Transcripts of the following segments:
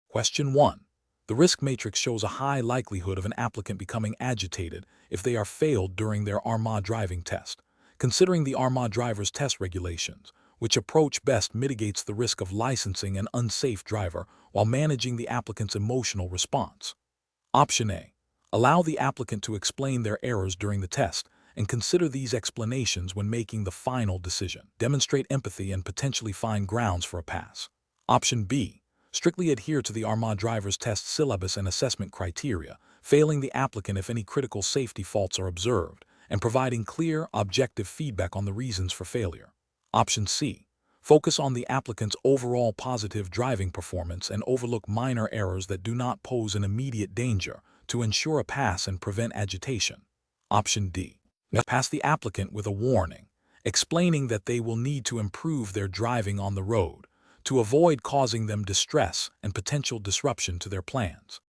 Question 1. The risk matrix shows a high likelihood of an applicant becoming agitated if they are failed during their Armagh driving test. Considering the Armagh driver's test regulations, which approach best mitigates the risk of licensing an unsafe driver while managing the applicant's emotional response. Option A. Allow the applicant to explain their errors during the test and consider these explanations when making the final decision. Demonstrate empathy and potentially find grounds for a pass. Option B. Strictly adhere to the Armagh driver's test syllabus and assessment criteria, failing the applicant if any critical safety faults are observed, and providing clear, objective feedback on the reasons for failure. Option C. Focus on the applicant's overall positive driving performance and overlook minor errors that do not pose an immediate danger to ensure a pass and prevent agitation. Option D. Pass the applicant with a warning, explaining that they will need to improve their driving on the road to avoid causing them distress and potential disruption to their plans.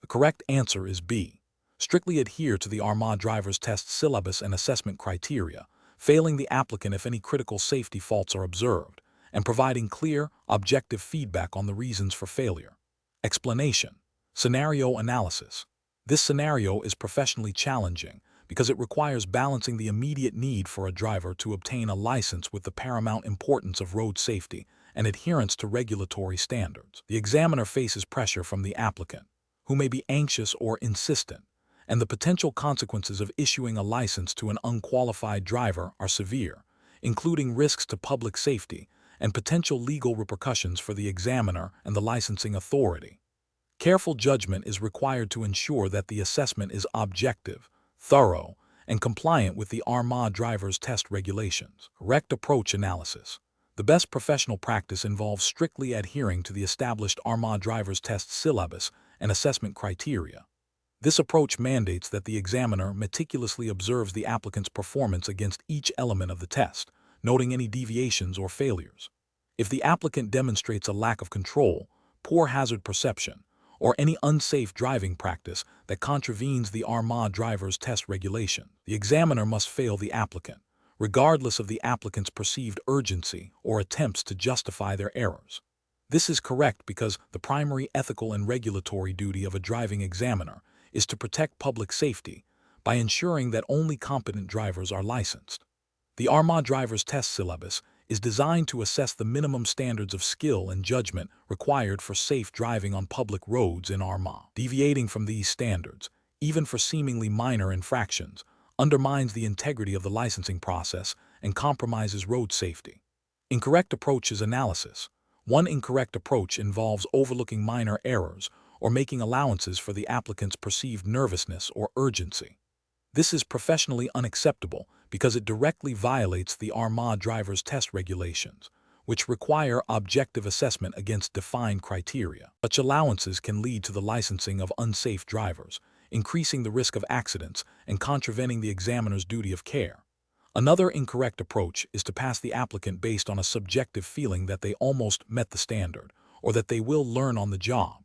The correct answer is B. Strictly adhere to the Armagh driver's test syllabus and assessment criteria, failing the applicant if any critical safety faults are observed, and providing clear, objective feedback on the reasons for failure. Explanation. Scenario analysis. This scenario is professionally challenging because it requires balancing the immediate need for a driver to obtain a license with the paramount importance of road safety and adherence to regulatory standards. The examiner faces pressure from the applicant, who may be anxious or insistent, and the potential consequences of issuing a license to an unqualified driver are severe, including risks to public safety and potential legal repercussions for the examiner and the licensing authority. Careful judgment is required to ensure that the assessment is objective, thorough, and compliant with the Armagh driver's test regulations. Correct approach analysis. The best professional practice involves strictly adhering to the established Armagh driver's test syllabus and assessment criteria. This approach mandates that the examiner meticulously observes the applicant's performance against each element of the test, noting any deviations or failures. If the applicant demonstrates a lack of control, poor hazard perception, or any unsafe driving practice that contravenes the Armagh driver's test regulation, the examiner must fail the applicant, regardless of the applicant's perceived urgency or attempts to justify their errors. This is correct because the primary ethical and regulatory duty of a driving examiner is to protect public safety by ensuring that only competent drivers are licensed. The Armagh driver's test syllabus is designed to assess the minimum standards of skill and judgment required for safe driving on public roads in Armagh. Deviating from these standards, even for seemingly minor infractions, undermines the integrity of the licensing process and compromises road safety. Incorrect approaches analysis. One incorrect approach involves overlooking minor errors or making allowances for the applicant's perceived nervousness or urgency. This is professionally unacceptable because it directly violates the Armagh driver's test regulations, which require objective assessment against defined criteria. Such allowances can lead to the licensing of unsafe drivers, increasing the risk of accidents and contravening the examiner's duty of care. Another incorrect approach is to pass the applicant based on a subjective feeling that they almost met the standard or that they will learn on the job.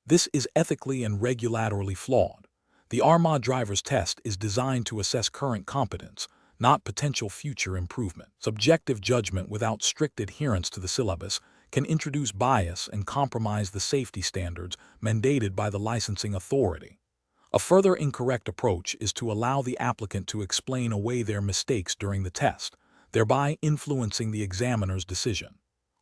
This is ethically and regulatorily flawed. The Armagh driver's test is designed to assess current competence, not potential future improvement. Subjective judgment without strict adherence to the syllabus can introduce bias and compromise the safety standards mandated by the licensing authority. A further incorrect approach is to allow the applicant to explain away their mistakes during the test, thereby influencing the examiner's decision.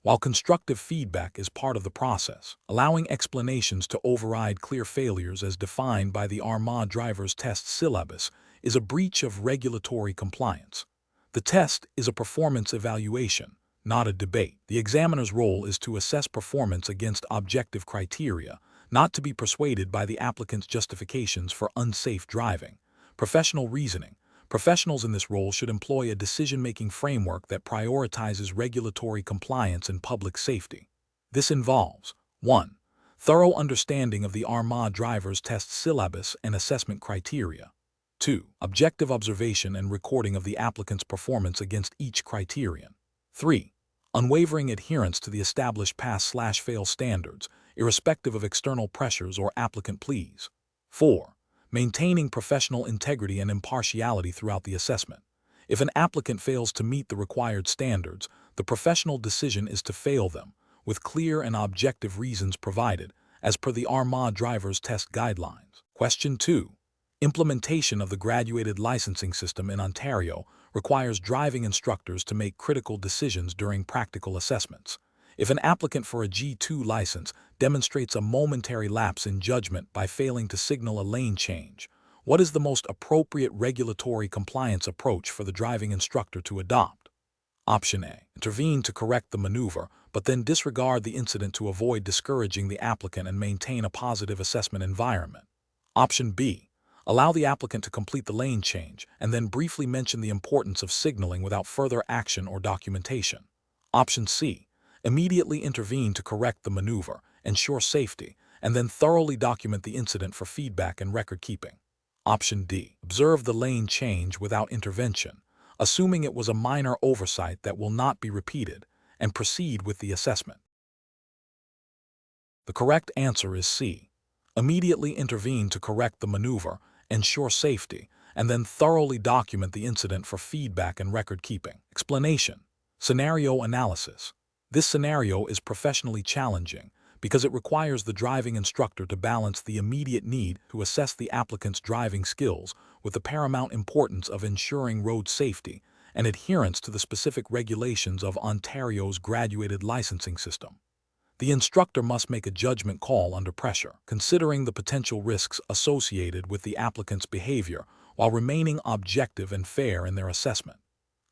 While constructive feedback is part of the process, allowing explanations to override clear failures as defined by the Armagh driver's test syllabus is a breach of regulatory compliance. The test is a performance evaluation, not a debate. The examiner's role is to assess performance against objective criteria, not to be persuaded by the applicant's justifications for unsafe driving. Professional reasoning. Professionals in this role should employ a decision-making framework that prioritizes regulatory compliance and public safety. This involves 1. Thorough understanding of the Armagh driver's test syllabus and assessment criteria. 2. Objective observation and recording of the applicant's performance against each criterion. 3. Unwavering adherence to the established pass/fail standards, irrespective of external pressures or applicant pleas. 4. Maintaining professional integrity and impartiality throughout the assessment. If an applicant fails to meet the required standards, the professional decision is to fail them, with clear and objective reasons provided, as per the Armagh driver's test guidelines. Question 2. Implementation of the graduated licensing system in Ontario requires driving instructors to make critical decisions during practical assessments. If an applicant for a G2 license demonstrates a momentary lapse in judgment by failing to signal a lane change, what is the most appropriate regulatory compliance approach for the driving instructor to adopt? Option A. Intervene to correct the maneuver, but then disregard the incident to avoid discouraging the applicant and maintain a positive assessment environment. Option B. Allow the applicant to complete the lane change and then briefly mention the importance of signaling without further action or documentation. Option C. Immediately intervene to correct the maneuver, ensure safety, and then thoroughly document the incident for feedback and record keeping. Option D. Observe the lane change without intervention, assuming it was a minor oversight that will not be repeated, and proceed with the assessment. The correct answer is C. Immediately intervene to correct the maneuver, ensure safety, and then thoroughly document the incident for feedback and record keeping. Explanation. Scenario analysis. This scenario is professionally challenging because it requires the driving instructor to balance the immediate need to assess the applicant's driving skills with the paramount importance of ensuring road safety and adherence to the specific regulations of Ontario's graduated licensing system. The instructor must make a judgment call under pressure, considering the potential risks associated with the applicant's behavior while remaining objective and fair in their assessment.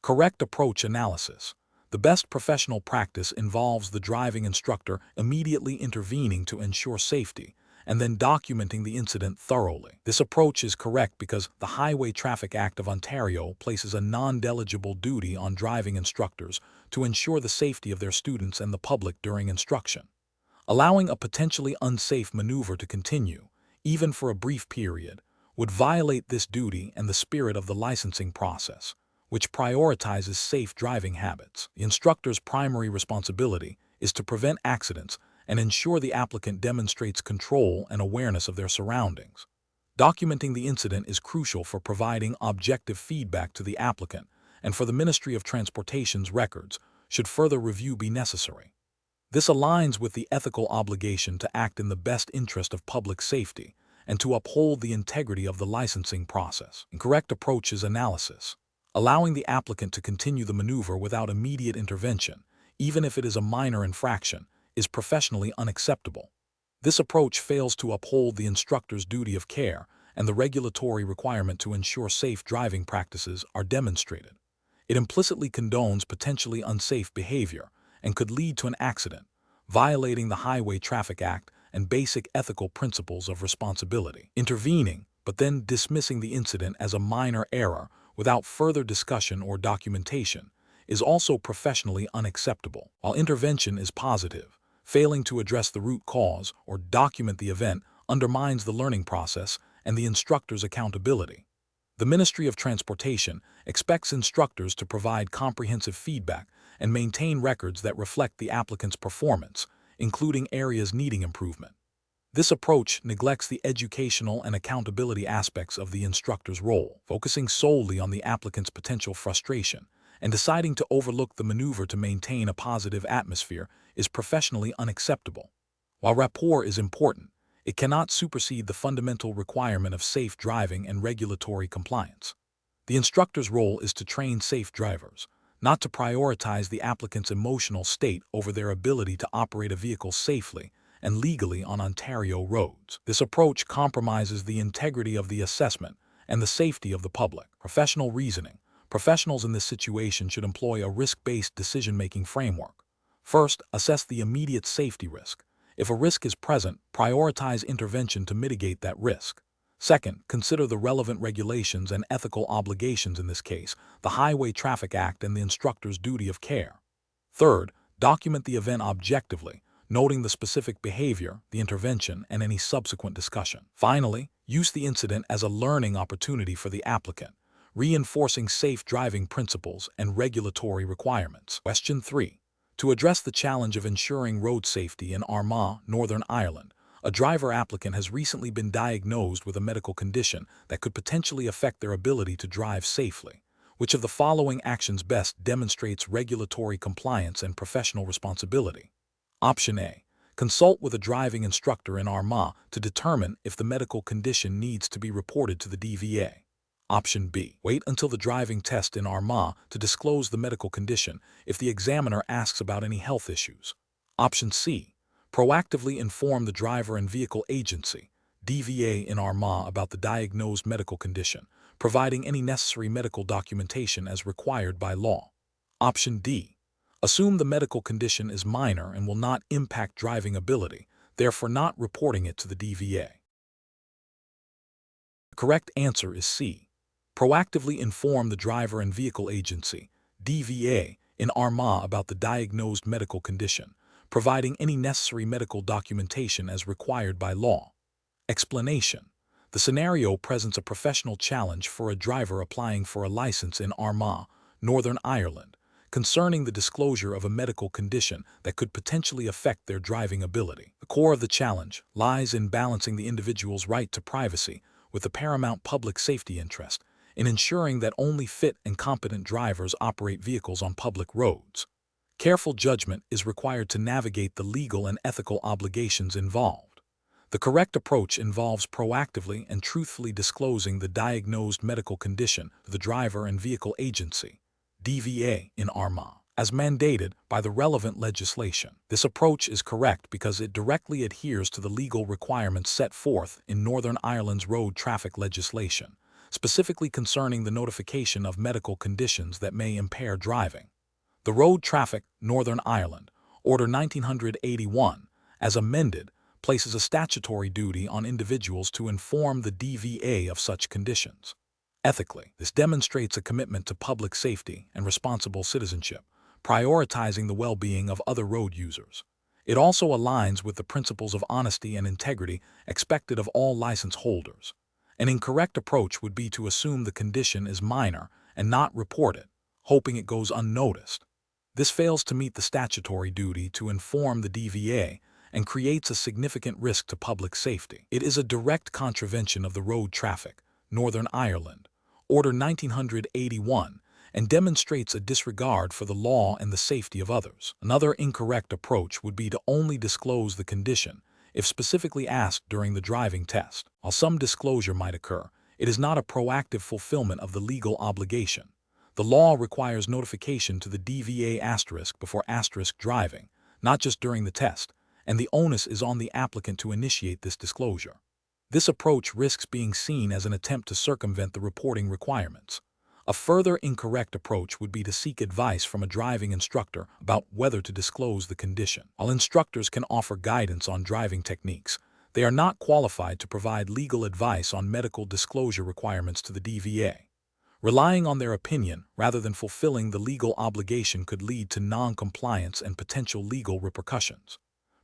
Correct approach analysis. The best professional practice involves the driving instructor immediately intervening to ensure safety and then documenting the incident thoroughly. This approach is correct because the Highway Traffic Act of Ontario places a non-delegible duty on driving instructors to ensure the safety of their students and the public during instruction. Allowing a potentially unsafe maneuver to continue, even for a brief period, would violate this duty and the spirit of the licensing process, which prioritizes safe driving habits. The instructor's primary responsibility is to prevent accidents and ensure the applicant demonstrates control and awareness of their surroundings. Documenting the incident is crucial for providing objective feedback to the applicant and for the Ministry of Transportation's records should further review be necessary. This aligns with the ethical obligation to act in the best interest of public safety and to uphold the integrity of the licensing process. Incorrect approach is analysis. Allowing the applicant to continue the maneuver without immediate intervention, even if it is a minor infraction, is professionally unacceptable. This approach fails to uphold the instructor's duty of care and the regulatory requirement to ensure safe driving practices are demonstrated. It implicitly condones potentially unsafe behavior and could lead to an accident, violating the Highway Traffic Act and basic ethical principles of responsibility. Intervening, but then dismissing the incident as a minor error without further discussion or documentation, is also professionally unacceptable. While intervention is positive, failing to address the root cause or document the event undermines the learning process and the instructor's accountability. The Ministry of Transportation expects instructors to provide comprehensive feedback and maintain records that reflect the applicant's performance, including areas needing improvement. This approach neglects the educational and accountability aspects of the instructor's role, focusing solely on the applicant's potential frustration, and deciding to overlook the maneuver to maintain a positive atmosphere is professionally unacceptable. While rapport is important, it cannot supersede the fundamental requirement of safe driving and regulatory compliance. The instructor's role is to train safe drivers, not to prioritize the applicant's emotional state over their ability to operate a vehicle safely and legally on Ontario roads. This approach compromises the integrity of the assessment and the safety of the public. Professional reasoning. Professionals in this situation should employ a risk-based decision-making framework. First, assess the immediate safety risk. If a risk is present, prioritize intervention to mitigate that risk. Second, consider the relevant regulations and ethical obligations in this case, the Highway Traffic Act and the instructor's duty of care. Third, document the event objectively, noting the specific behavior, the intervention, and any subsequent discussion. Finally, use the incident as a learning opportunity for the applicant, reinforcing safe driving principles and regulatory requirements. Question 3. To address the challenge of ensuring road safety in Armagh, Northern Ireland, a driver applicant has recently been diagnosed with a medical condition that could potentially affect their ability to drive safely. Which of the following actions best demonstrates regulatory compliance and professional responsibility? Option A. Consult with a driving instructor in Armagh to determine if the medical condition needs to be reported to the DVA. Option B. Wait until the driving test in Armagh to disclose the medical condition if the examiner asks about any health issues. Option C. Proactively inform the driver and vehicle agency, DVA in Armagh, about the diagnosed medical condition, providing any necessary medical documentation as required by law. Option D. Assume the medical condition is minor and will not impact driving ability, therefore not reporting it to the DVA. The correct answer is C. Proactively inform the driver and vehicle agency, DVA, in Armagh about the diagnosed medical condition, providing any necessary medical documentation as required by law. Explanation. The scenario presents a professional challenge for a driver applying for a license in Armagh, Northern Ireland, concerning the disclosure of a medical condition that could potentially affect their driving ability. The core of the challenge lies in balancing the individual's right to privacy with the paramount public safety interest in ensuring that only fit and competent drivers operate vehicles on public roads. Careful judgment is required to navigate the legal and ethical obligations involved. The correct approach involves proactively and truthfully disclosing the diagnosed medical condition to the driver and vehicle agency, DVA, in Armagh, as mandated by the relevant legislation. This approach is correct because it directly adheres to the legal requirements set forth in Northern Ireland's road traffic legislation, specifically concerning the notification of medical conditions that may impair driving. The Road Traffic Northern Ireland Order 1981, as amended, places a statutory duty on individuals to inform the DVA of such conditions. Ethically, this demonstrates a commitment to public safety and responsible citizenship, prioritizing the well-being of other road users. It also aligns with the principles of honesty and integrity expected of all license holders. An incorrect approach would be to assume the condition is minor and not report it, hoping it goes unnoticed. This fails to meet the statutory duty to inform the DVA and creates a significant risk to public safety. It is a direct contravention of the Road Traffic Northern Ireland Order 1981 and demonstrates a disregard for the law and the safety of others. Another incorrect approach would be to only disclose the condition if specifically asked during the driving test. While some disclosure might occur, it is not a proactive fulfillment of the legal obligation. The law requires notification to the DVA before driving, not just during the test, and the onus is on the applicant to initiate this disclosure. This approach risks being seen as an attempt to circumvent the reporting requirements. A further incorrect approach would be to seek advice from a driving instructor about whether to disclose the condition. While instructors can offer guidance on driving techniques, they are not qualified to provide legal advice on medical disclosure requirements to the DVA. Relying on their opinion rather than fulfilling the legal obligation could lead to non-compliance and potential legal repercussions.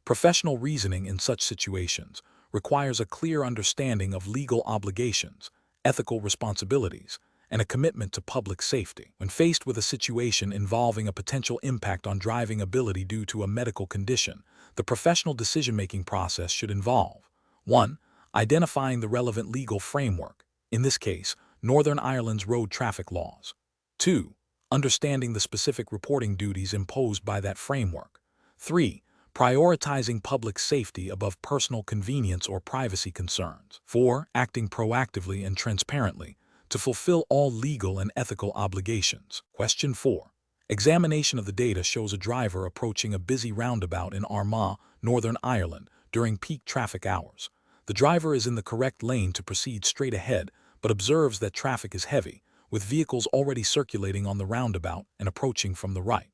Professional reasoning in such situations requires a clear understanding of legal obligations, ethical responsibilities, and a commitment to public safety. When faced with a situation involving a potential impact on driving ability due to a medical condition, the professional decision-making process should involve 1. Identifying the relevant legal framework, in this case, Northern Ireland's road traffic laws. 2. Understanding the specific reporting duties imposed by that framework. 3. Prioritizing public safety above personal convenience or privacy concerns. 4. Acting proactively and transparently to fulfill all legal and ethical obligations. Question 4. Examination of the data shows a driver approaching a busy roundabout in Armagh, Northern Ireland, during peak traffic hours. The driver is in the correct lane to proceed straight ahead, but observes that traffic is heavy, with vehicles already circulating on the roundabout and approaching from the right.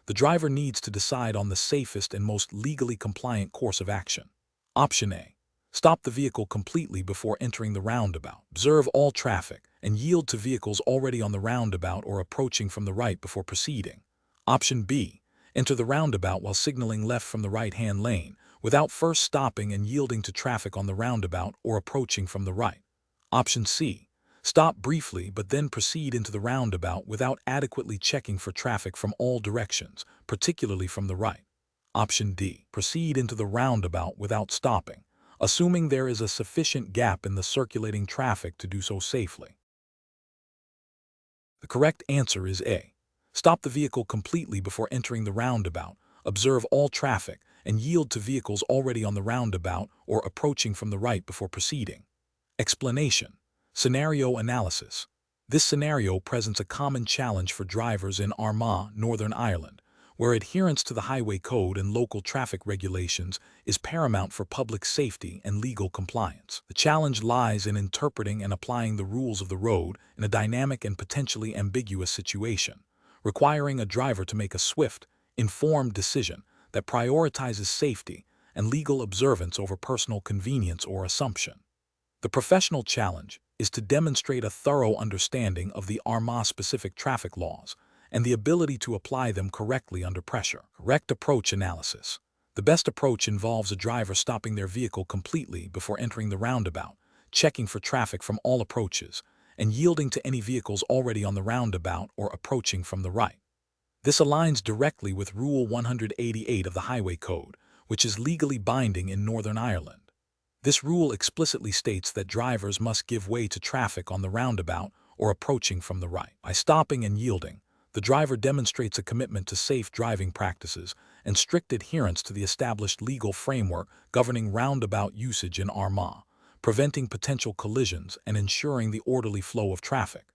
The driver needs to decide on the safest and most legally compliant course of action. Option A. Stop the vehicle completely before entering the roundabout. Observe all traffic and yield to vehicles already on the roundabout or approaching from the right before proceeding. Option B. Enter the roundabout while signaling left from the right-hand lane, without first stopping and yielding to traffic on the roundabout or approaching from the right. Option C. Stop briefly but then proceed into the roundabout without adequately checking for traffic from all directions, particularly from the right. Option D. Proceed into the roundabout without stopping, assuming there is a sufficient gap in the circulating traffic to do so safely. The correct answer is A. Stop the vehicle completely before entering the roundabout, observe all traffic, and yield to vehicles already on the roundabout or approaching from the right before proceeding. Explanation. Scenario analysis. This scenario presents a common challenge for drivers in Armagh, Northern Ireland, where adherence to the highway code and local traffic regulations is paramount for public safety and legal compliance. The challenge lies in interpreting and applying the rules of the road in a dynamic and potentially ambiguous situation, requiring a driver to make a swift, informed decision that prioritizes safety and legal observance over personal convenience or assumption. The professional challenge is to demonstrate a thorough understanding of the Armagh-specific traffic laws and the ability to apply them correctly under pressure. Correct approach analysis. The best approach involves a driver stopping their vehicle completely before entering the roundabout, checking for traffic from all approaches, and yielding to any vehicles already on the roundabout or approaching from the right. This aligns directly with Rule 188 of the Highway Code, which is legally binding in Northern Ireland. This rule explicitly states that drivers must give way to traffic on the roundabout or approaching from the right. By stopping and yielding, the driver demonstrates a commitment to safe driving practices and strict adherence to the established legal framework governing roundabout usage in Armagh, preventing potential collisions and ensuring the orderly flow of traffic.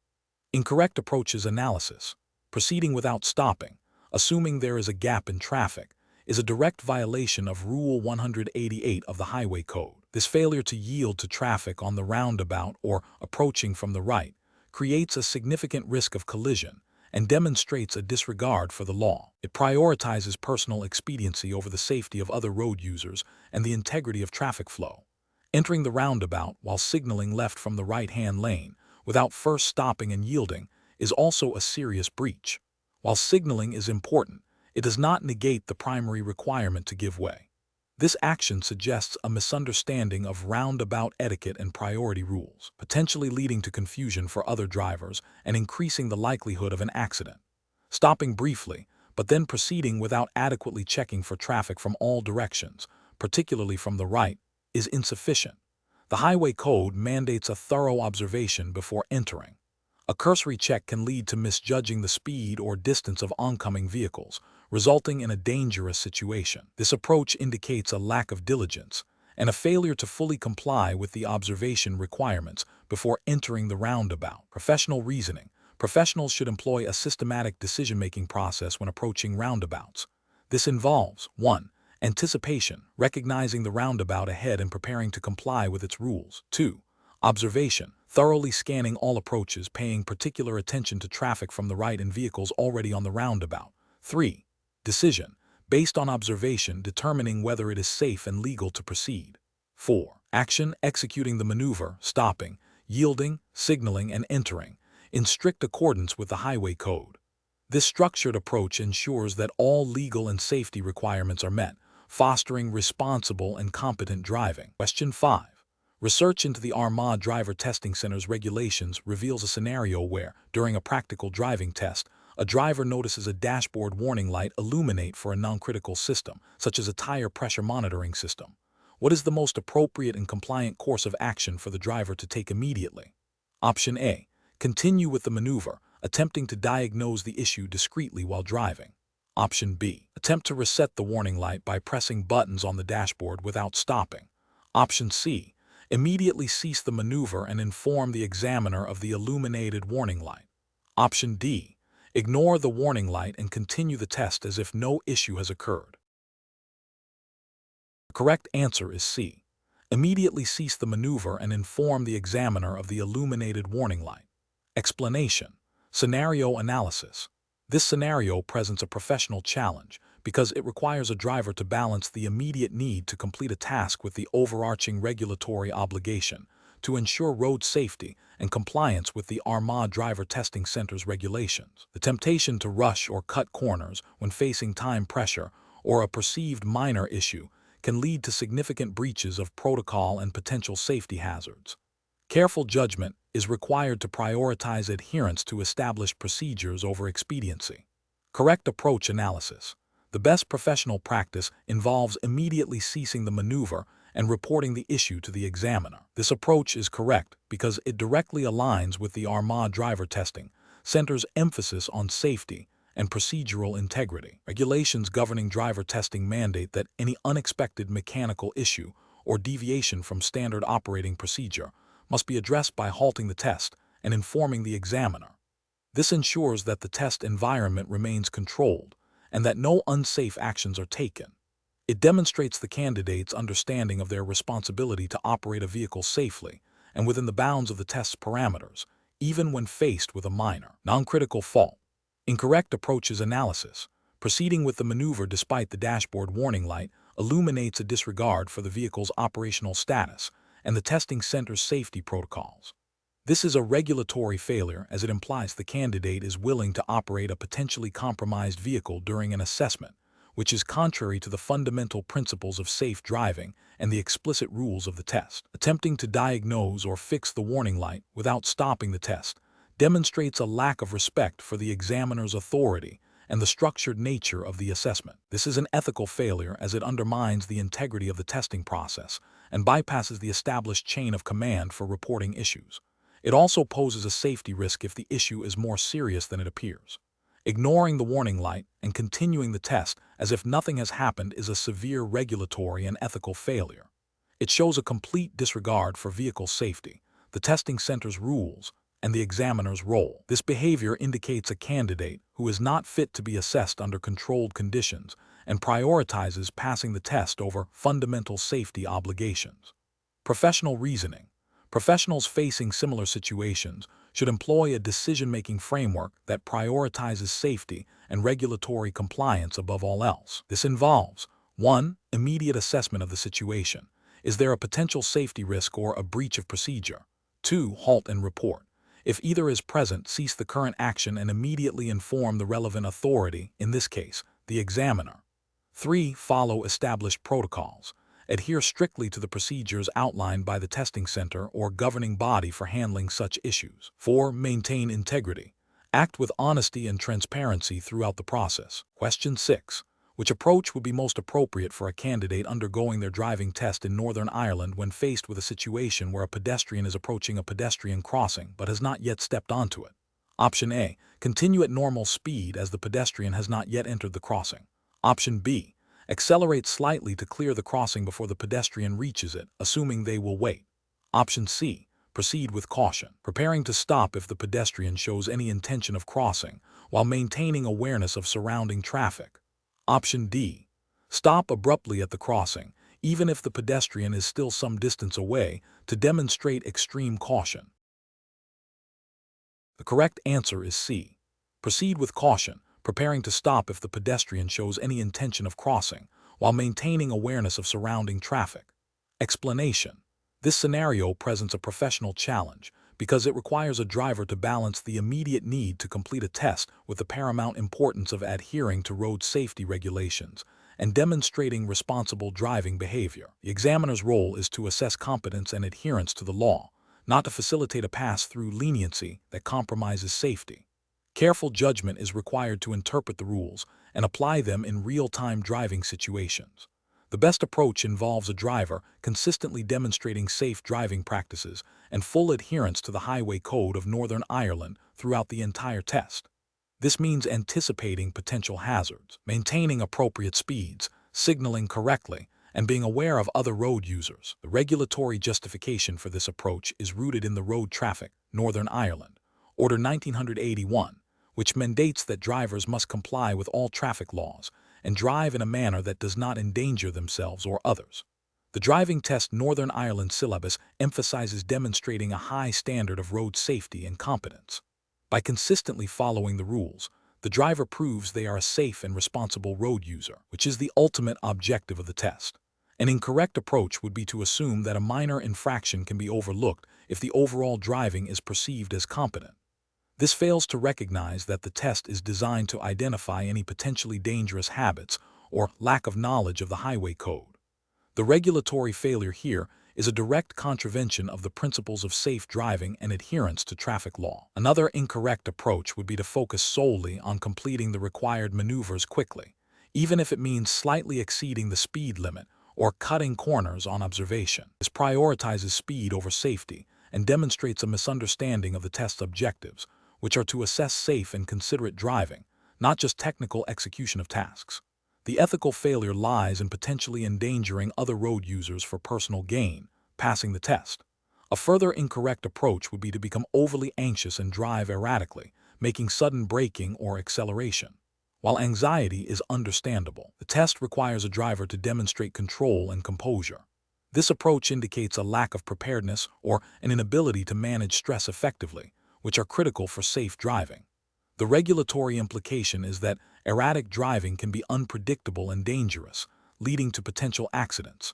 Incorrect approaches analysis. Proceeding without stopping, assuming there is a gap in traffic, is a direct violation of Rule 188 of the Highway Code. This failure to yield to traffic on the roundabout or approaching from the right creates a significant risk of collision and demonstrates a disregard for the law. It prioritizes personal expediency over the safety of other road users and the integrity of traffic flow. Entering the roundabout while signaling left from the right-hand lane without first stopping and yielding is also a serious breach. While signaling is important, it does not negate the primary requirement to give way. This action suggests a misunderstanding of roundabout etiquette and priority rules, potentially leading to confusion for other drivers and increasing the likelihood of an accident. Stopping briefly, but then proceeding without adequately checking for traffic from all directions, particularly from the right, is insufficient. The Highway Code mandates a thorough observation before entering. A cursory check can lead to misjudging the speed or distance of oncoming vehicles, resulting in a dangerous situation. This approach indicates a lack of diligence and a failure to fully comply with the observation requirements before entering the roundabout. Professional reasoning. Professionals should employ a systematic decision-making process when approaching roundabouts. This involves 1. Anticipation, recognizing the roundabout ahead and preparing to comply with its rules. 2. Observation, thoroughly scanning all approaches, paying particular attention to traffic from the right and vehicles already on the roundabout. 3. Decision, based on observation, determining whether it is safe and legal to proceed. 4. Action, executing the maneuver, stopping, yielding, signaling, and entering, in strict accordance with the Highway Code. This structured approach ensures that all legal and safety requirements are met, fostering responsible and competent driving. Question 5. Research into the Armagh Driver Testing Center's regulations reveals a scenario where, during a practical driving test, a driver notices a dashboard warning light illuminate for a non-critical system, such as a tire pressure monitoring system. What is the most appropriate and compliant course of action for the driver to take immediately? Option A. Continue with the maneuver, attempting to diagnose the issue discreetly while driving. Option B. Attempt to reset the warning light by pressing buttons on the dashboard without stopping. Option C. Immediately cease the maneuver and inform the examiner of the illuminated warning light. Option D. Ignore the warning light and continue the test as if no issue has occurred. The correct answer is C. Immediately cease the maneuver and inform the examiner of the illuminated warning light. Explanation. Scenario analysis. This scenario presents a professional challenge because it requires a driver to balance the immediate need to complete a task with the overarching regulatory obligation to ensure road safety and compliance with the Armagh Driver Testing Center's regulations. The temptation to rush or cut corners when facing time pressure or a perceived minor issue can lead to significant breaches of protocol and potential safety hazards. Careful judgment is required to prioritize adherence to established procedures over expediency. Correct approach analysis. The best professional practice involves immediately ceasing the maneuver and reporting the issue to the examiner. This approach is correct because it directly aligns with the Armagh Driver Testing Center's emphasis on safety and procedural integrity. Regulations governing driver testing mandate that any unexpected mechanical issue or deviation from standard operating procedure must be addressed by halting the test and informing the examiner. This ensures that the test environment remains controlled and that no unsafe actions are taken. It demonstrates the candidate's understanding of their responsibility to operate a vehicle safely and within the bounds of the test's parameters, even when faced with a minor, non-critical fault. Incorrect approaches analysis. Proceeding with the maneuver despite the dashboard warning light illuminates a disregard for the vehicle's operational status and the testing center's safety protocols. This is a regulatory failure as it implies the candidate is willing to operate a potentially compromised vehicle during an assessment, which is contrary to the fundamental principles of safe driving and the explicit rules of the test. Attempting to diagnose or fix the warning light without stopping the test demonstrates a lack of respect for the examiner's authority and the structured nature of the assessment. This is an ethical failure as it undermines the integrity of the testing process and bypasses the established chain of command for reporting issues. It also poses a safety risk if the issue is more serious than it appears. Ignoring the warning light and continuing the test as if nothing has happened is a severe regulatory and ethical failure. It shows a complete disregard for vehicle safety, the testing center's rules, and the examiner's role. This behavior indicates a candidate who is not fit to be assessed under controlled conditions and prioritizes passing the test over fundamental safety obligations. Professional reasoning. Professionals facing similar situations should employ a decision-making framework that prioritizes safety and regulatory compliance above all else. This involves 1. Immediate assessment of the situation. Is there a potential safety risk or a breach of procedure? 2. Halt and report. If either is present, cease the current action and immediately inform the relevant authority, in this case, the examiner. 3. Follow established protocols. Adhere strictly to the procedures outlined by the testing center or governing body for handling such issues. 4. Maintain integrity. Act with honesty and transparency throughout the process. Question 6. Which approach would be most appropriate for a candidate undergoing their driving test in Northern Ireland when faced with a situation where a pedestrian is approaching a pedestrian crossing but has not yet stepped onto it? Option A. Continue at normal speed as the pedestrian has not yet entered the crossing. Option B. Accelerate slightly to clear the crossing before the pedestrian reaches it, assuming they will wait. Option C. Proceed with caution, preparing to stop if the pedestrian shows any intention of crossing, while maintaining awareness of surrounding traffic. Option D. Stop abruptly at the crossing, even if the pedestrian is still some distance away, to demonstrate extreme caution. The correct answer is C. Proceed with caution, preparing to stop if the pedestrian shows any intention of crossing, while maintaining awareness of surrounding traffic. Explanation. This scenario presents a professional challenge because it requires a driver to balance the immediate need to complete a test with the paramount importance of adhering to road safety regulations and demonstrating responsible driving behavior. The examiner's role is to assess competence and adherence to the law, not to facilitate a pass through leniency that compromises safety. Careful judgment is required to interpret the rules and apply them in real-time driving situations. The best approach involves a driver consistently demonstrating safe driving practices and full adherence to the Highway Code of Northern Ireland throughout the entire test. This means anticipating potential hazards, maintaining appropriate speeds, signaling correctly, and being aware of other road users. The regulatory justification for this approach is rooted in the Road Traffic, Northern Ireland, Order 1981, which mandates that drivers must comply with all traffic laws and drive in a manner that does not endanger themselves or others. The driving test Northern Ireland syllabus emphasizes demonstrating a high standard of road safety and competence. By consistently following the rules, the driver proves they are a safe and responsible road user, which is the ultimate objective of the test. An incorrect approach would be to assume that a minor infraction can be overlooked if the overall driving is perceived as competent. This fails to recognize that the test is designed to identify any potentially dangerous habits or lack of knowledge of the Highway Code. The regulatory failure here is a direct contravention of the principles of safe driving and adherence to traffic law. Another incorrect approach would be to focus solely on completing the required maneuvers quickly, even if it means slightly exceeding the speed limit or cutting corners on observation. This prioritizes speed over safety and demonstrates a misunderstanding of the test's objectives, which are to assess safe and considerate driving, not just technical execution of tasks. The ethical failure lies in potentially endangering other road users for personal gain, passing the test. A further incorrect approach would be to become overly anxious and drive erratically, making sudden braking or acceleration. While anxiety is understandable, the test requires a driver to demonstrate control and composure. This approach indicates a lack of preparedness or an inability to manage stress effectively, which are critical for safe driving. The regulatory implication is that erratic driving can be unpredictable and dangerous, leading to potential accidents.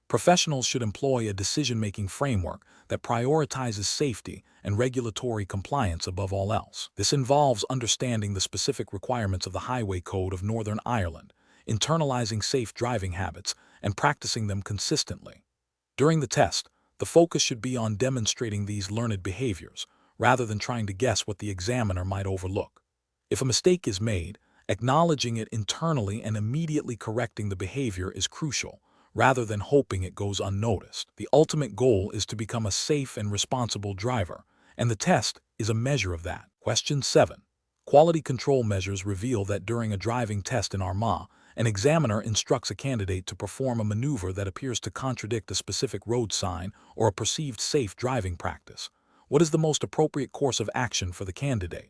Professionals should employ a decision-making framework that prioritizes safety and regulatory compliance above all else. This involves understanding the specific requirements of the Highway Code of Northern Ireland, internalizing safe driving habits, and practicing them consistently. During the test, the focus should be on demonstrating these learned behaviors, rather than trying to guess what the examiner might overlook. If a mistake is made, acknowledging it internally and immediately correcting the behavior is crucial, rather than hoping it goes unnoticed. The ultimate goal is to become a safe and responsible driver, and the test is a measure of that. Question 7. Quality control measures reveal that during a driving test in Armagh, an examiner instructs a candidate to perform a maneuver that appears to contradict a specific road sign or a perceived safe driving practice. What is the most appropriate course of action for the candidate?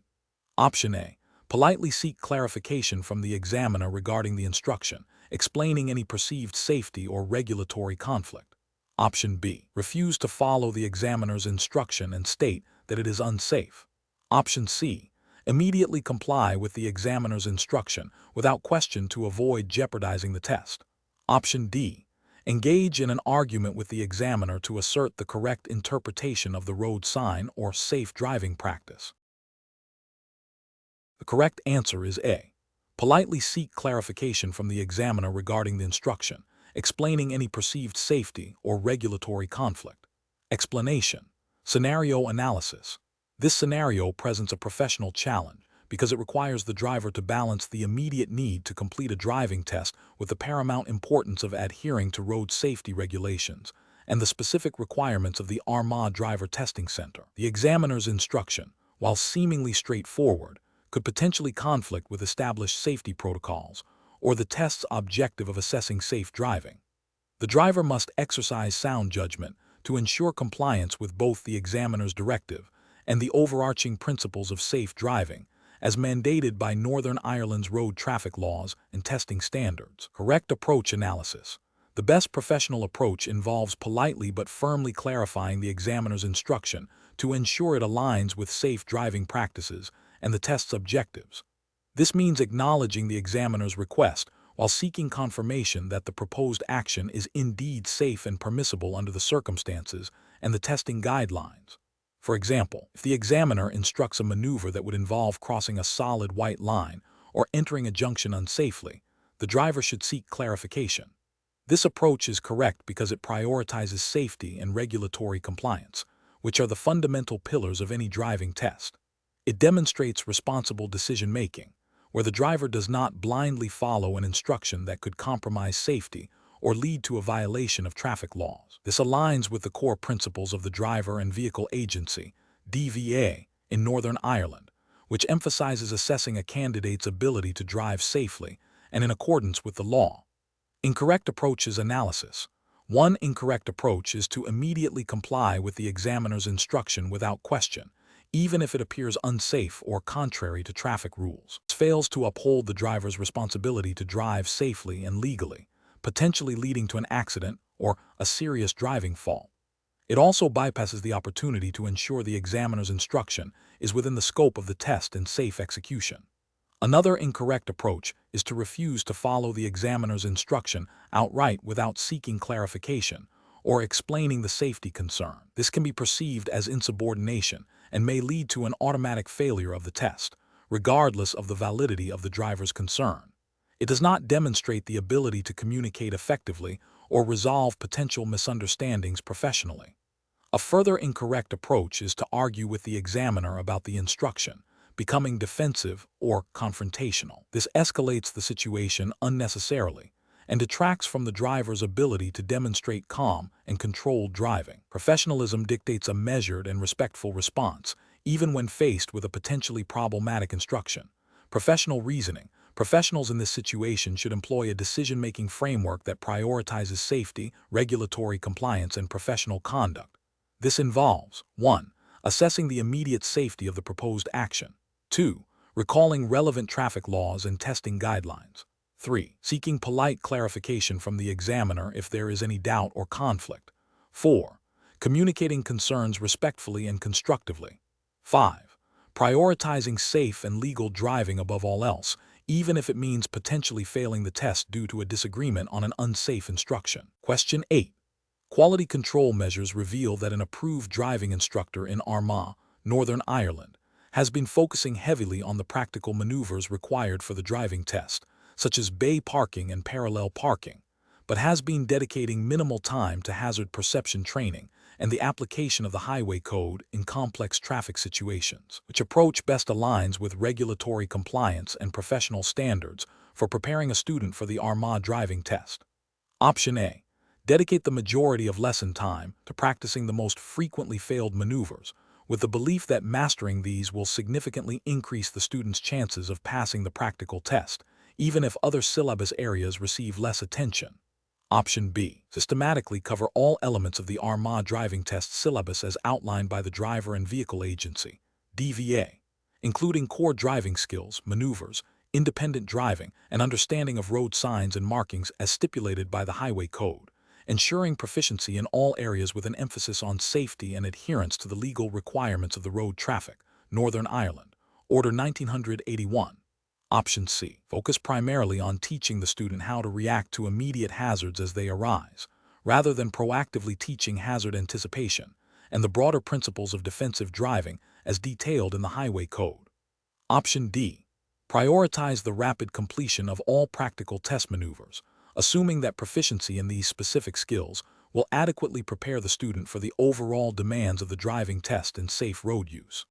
Option A. Politely seek clarification from the examiner regarding the instruction, explaining any perceived safety or regulatory conflict. Option B. Refuse to follow the examiner's instruction and state that it is unsafe. Option C. Immediately comply with the examiner's instruction without question to avoid jeopardizing the test. Option D. Engage in an argument with the examiner to assert the correct interpretation of the road sign or safe driving practice. The correct answer is A. Politely seek clarification from the examiner regarding the instruction, explaining any perceived safety or regulatory conflict. Explanation. Scenario analysis. This scenario presents a professional challenge because it requires the driver to balance the immediate need to complete a driving test with the paramount importance of adhering to road safety regulations and the specific requirements of the Armagh Driver Testing Center. The examiner's instruction, while seemingly straightforward, could potentially conflict with established safety protocols or the test's objective of assessing safe driving. The driver must exercise sound judgment to ensure compliance with both the examiner's directive and the overarching principles of safe driving, as mandated by Northern Ireland's road traffic laws and testing standards. Correct approach analysis. The best professional approach involves politely but firmly clarifying the examiner's instruction to ensure it aligns with safe driving practices and the test's objectives. This means acknowledging the examiner's request while seeking confirmation that the proposed action is indeed safe and permissible under the circumstances and the testing guidelines. For example, if the examiner instructs a maneuver that would involve crossing a solid white line or entering a junction unsafely, the driver should seek clarification. This approach is correct because it prioritizes safety and regulatory compliance, which are the fundamental pillars of any driving test. It demonstrates responsible decision-making, where the driver does not blindly follow an instruction that could compromise safety or lead to a violation of traffic laws. This aligns with the core principles of the Driver and Vehicle Agency, DVA, in Northern Ireland, which emphasizes assessing a candidate's ability to drive safely and in accordance with the law. Incorrect approaches analysis. One incorrect approach is to immediately comply with the examiner's instruction without question, even if it appears unsafe or contrary to traffic rules. This fails to uphold the driver's responsibility to drive safely and legally, potentially leading to an accident or a serious driving fault. It also bypasses the opportunity to ensure the examiner's instruction is within the scope of the test and safe execution. Another incorrect approach is to refuse to follow the examiner's instruction outright without seeking clarification or explaining the safety concern. This can be perceived as insubordination and may lead to an automatic failure of the test, regardless of the validity of the driver's concern. It does not demonstrate the ability to communicate effectively or resolve potential misunderstandings professionally. A further incorrect approach is to argue with the examiner about the instruction, becoming defensive or confrontational. This escalates the situation unnecessarily and detracts from the driver's ability to demonstrate calm and controlled driving. Professionalism dictates a measured and respectful response, even when faced with a potentially problematic instruction, Professional reasoning. Professionals in this situation should employ a decision-making framework that prioritizes safety, regulatory compliance, and professional conduct. This involves 1. Assessing the immediate safety of the proposed action. 2. Recalling relevant traffic laws and testing guidelines. 3. Seeking polite clarification from the examiner if there is any doubt or conflict. 4. Communicating concerns respectfully and constructively. 5. Prioritizing safe and legal driving above all else, even if it means potentially failing the test due to a disagreement on an unsafe instruction. Question 8. Quality control measures reveal that an approved driving instructor in Armagh, Northern Ireland, has been focusing heavily on the practical maneuvers required for the driving test, such as bay parking and parallel parking, but has been dedicating minimal time to hazard perception training and the application of the highway code in complex traffic situations, which approach best aligns with regulatory compliance and professional standards for preparing a student for the Armagh driving test. Option A. Dedicate the majority of lesson time to practicing the most frequently failed maneuvers, with the belief that mastering these will significantly increase the student's chances of passing the practical test, even if other syllabus areas receive less attention. Option B. Systematically cover all elements of the Armagh driving test syllabus as outlined by the Driver and Vehicle Agency, DVA, including core driving skills, maneuvers, independent driving, and understanding of road signs and markings as stipulated by the Highway Code, ensuring proficiency in all areas with an emphasis on safety and adherence to the legal requirements of the road traffic, Northern Ireland, Order 1981. Option C. Focus primarily on teaching the student how to react to immediate hazards as they arise, rather than proactively teaching hazard anticipation and the broader principles of defensive driving as detailed in the Highway Code. Option D. Prioritize the rapid completion of all practical test maneuvers, assuming that proficiency in these specific skills will adequately prepare the student for the overall demands of the driving test and safe road use.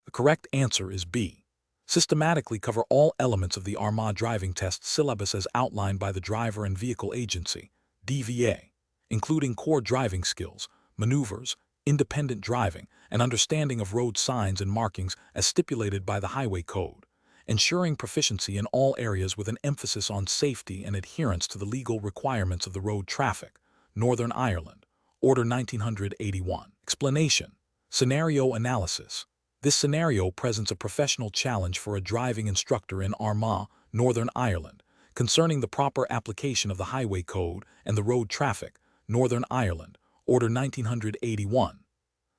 The correct answer is B. Systematically cover all elements of the Armagh driving test syllabus as outlined by the Driver and Vehicle Agency, DVA, including core driving skills, maneuvers, independent driving, and understanding of road signs and markings as stipulated by the Highway Code, ensuring proficiency in all areas with an emphasis on safety and adherence to the legal requirements of the road traffic, Northern Ireland, Order 1981. Explanation. Scenario analysis. This scenario presents a professional challenge for a driving instructor in Armagh, Northern Ireland, concerning the proper application of the Highway Code and the road traffic, Northern Ireland, Order 1981.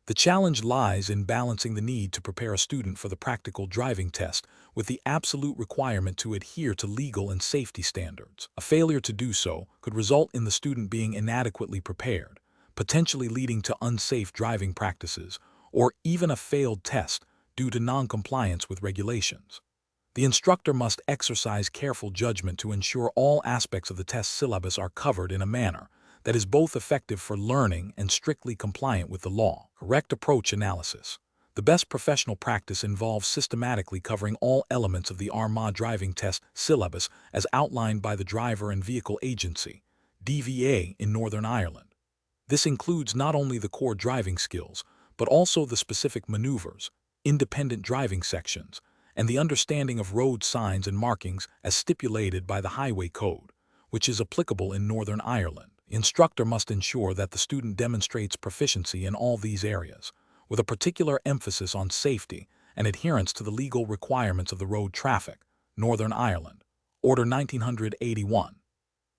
The challenge lies in balancing the need to prepare a student for the practical driving test with the absolute requirement to adhere to legal and safety standards. A failure to do so could result in the student being inadequately prepared, potentially leading to unsafe driving practices or even a failed test due to non-compliance with regulations. The instructor must exercise careful judgment to ensure all aspects of the test syllabus are covered in a manner that is both effective for learning and strictly compliant with the law. Correct approach analysis. The best professional practice involves systematically covering all elements of the Armagh driving test syllabus as outlined by the Driver and Vehicle Agency, DVA, in Northern Ireland. This includes not only the core driving skills, but also the specific maneuvers, independent driving sections, and the understanding of road signs and markings as stipulated by the Highway Code, which is applicable in Northern Ireland. The instructor must ensure that the student demonstrates proficiency in all these areas, with a particular emphasis on safety and adherence to the legal requirements of the road traffic, Northern Ireland, Order 1981.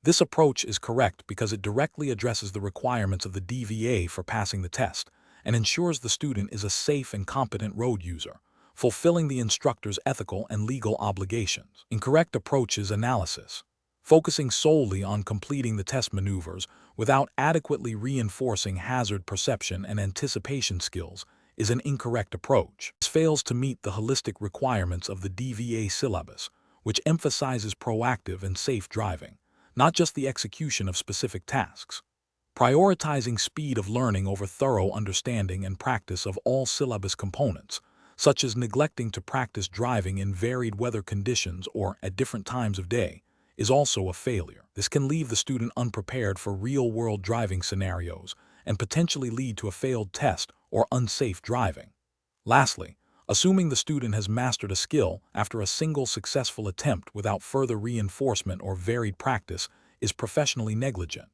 This approach is correct because it directly addresses the requirements of the DVA for passing the test and ensures the student is a safe and competent road user, fulfilling the instructor's ethical and legal obligations. Incorrect approaches analysis. Focusing solely on completing the test maneuvers without adequately reinforcing hazard perception and anticipation skills is an incorrect approach. This fails to meet the holistic requirements of the DVA syllabus, which emphasizes proactive and safe driving, not just the execution of specific tasks. Prioritizing speed of learning over thorough understanding and practice of all syllabus components, such as neglecting to practice driving in varied weather conditions or at different times of day, is also a failure. This can leave the student unprepared for real-world driving scenarios and potentially lead to a failed test or unsafe driving. Lastly, assuming the student has mastered a skill after a single successful attempt without further reinforcement or varied practice is professionally negligent.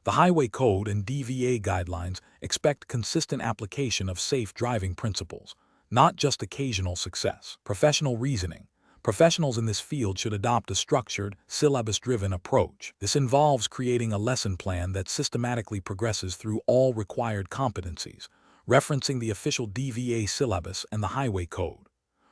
The Highway Code and DVA guidelines expect consistent application of safe driving principles, not just occasional success. Professional reasoning. Professionals in this field should adopt a structured, syllabus-driven approach. This involves creating a lesson plan that systematically progresses through all required competencies, referencing the official DVA syllabus and the Highway Code.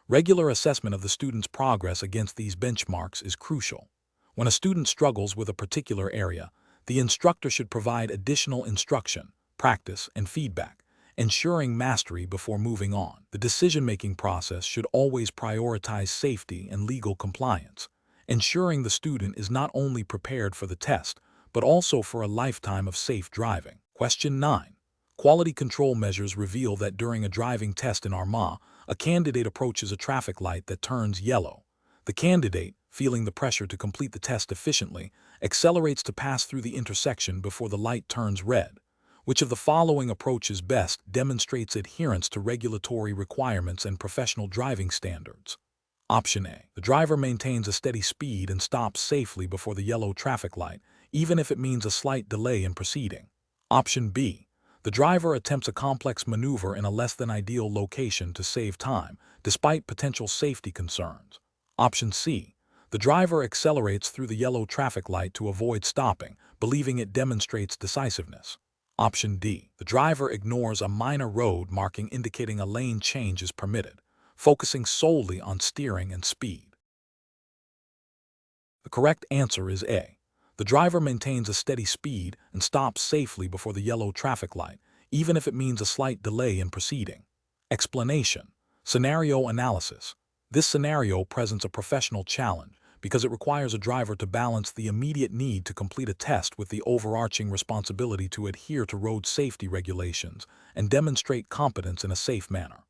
Regular assessment of the student's progress against these benchmarks is crucial. When a student struggles with a particular area, the instructor should provide additional instruction, practice, and feedback, ensuring mastery before moving on. The decision-making process should always prioritize safety and legal compliance, ensuring the student is not only prepared for the test, but also for a lifetime of safe driving. Question 9. Quality control measures reveal that during a driving test in Armagh, a candidate approaches a traffic light that turns yellow. The candidate, feeling the pressure to complete the test efficiently, accelerates to pass through the intersection before the light turns red. Which of the following approaches best demonstrates adherence to regulatory requirements and professional driving standards? Option A. The driver maintains a steady speed and stops safely before the yellow traffic light, even if it means a slight delay in proceeding. Option B. The driver attempts a complex maneuver in a less than ideal location to save time, despite potential safety concerns. Option C. The driver accelerates through the yellow traffic light to avoid stopping, believing it demonstrates decisiveness. Option D. The driver ignores a minor road marking indicating a lane change is permitted, focusing solely on steering and speed. The correct answer is A. The driver maintains a steady speed and stops safely before the yellow traffic light, even if it means a slight delay in proceeding. Explanation. Scenario analysis. This scenario presents a professional challenge because it requires a driver to balance the immediate need to complete a test with the overarching responsibility to adhere to road safety regulations and demonstrate competence in a safe manner.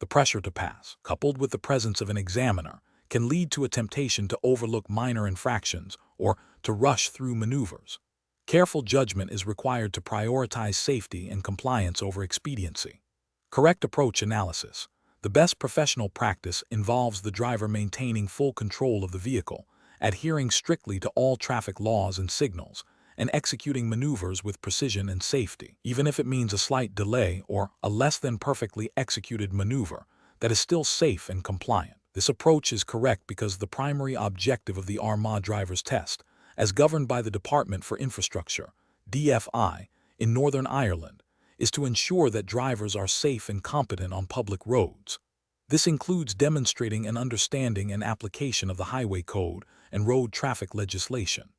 The pressure to pass, coupled with the presence of an examiner, can lead to a temptation to overlook minor infractions or to rush through maneuvers. Careful judgment is required to prioritize safety and compliance over expediency. Correct approach analysis. The best professional practice involves the driver maintaining full control of the vehicle, adhering strictly to all traffic laws and signals, and executing maneuvers with precision and safety, even if it means a slight delay or a less than perfectly executed maneuver that is still safe and compliant. This approach is correct because the primary objective of the Armagh driver's test, as governed by the Department for Infrastructure, DFI, in Northern Ireland, is to ensure that drivers are safe and competent on public roads. This includes demonstrating an understanding and application of the Highway Code and road traffic legislation.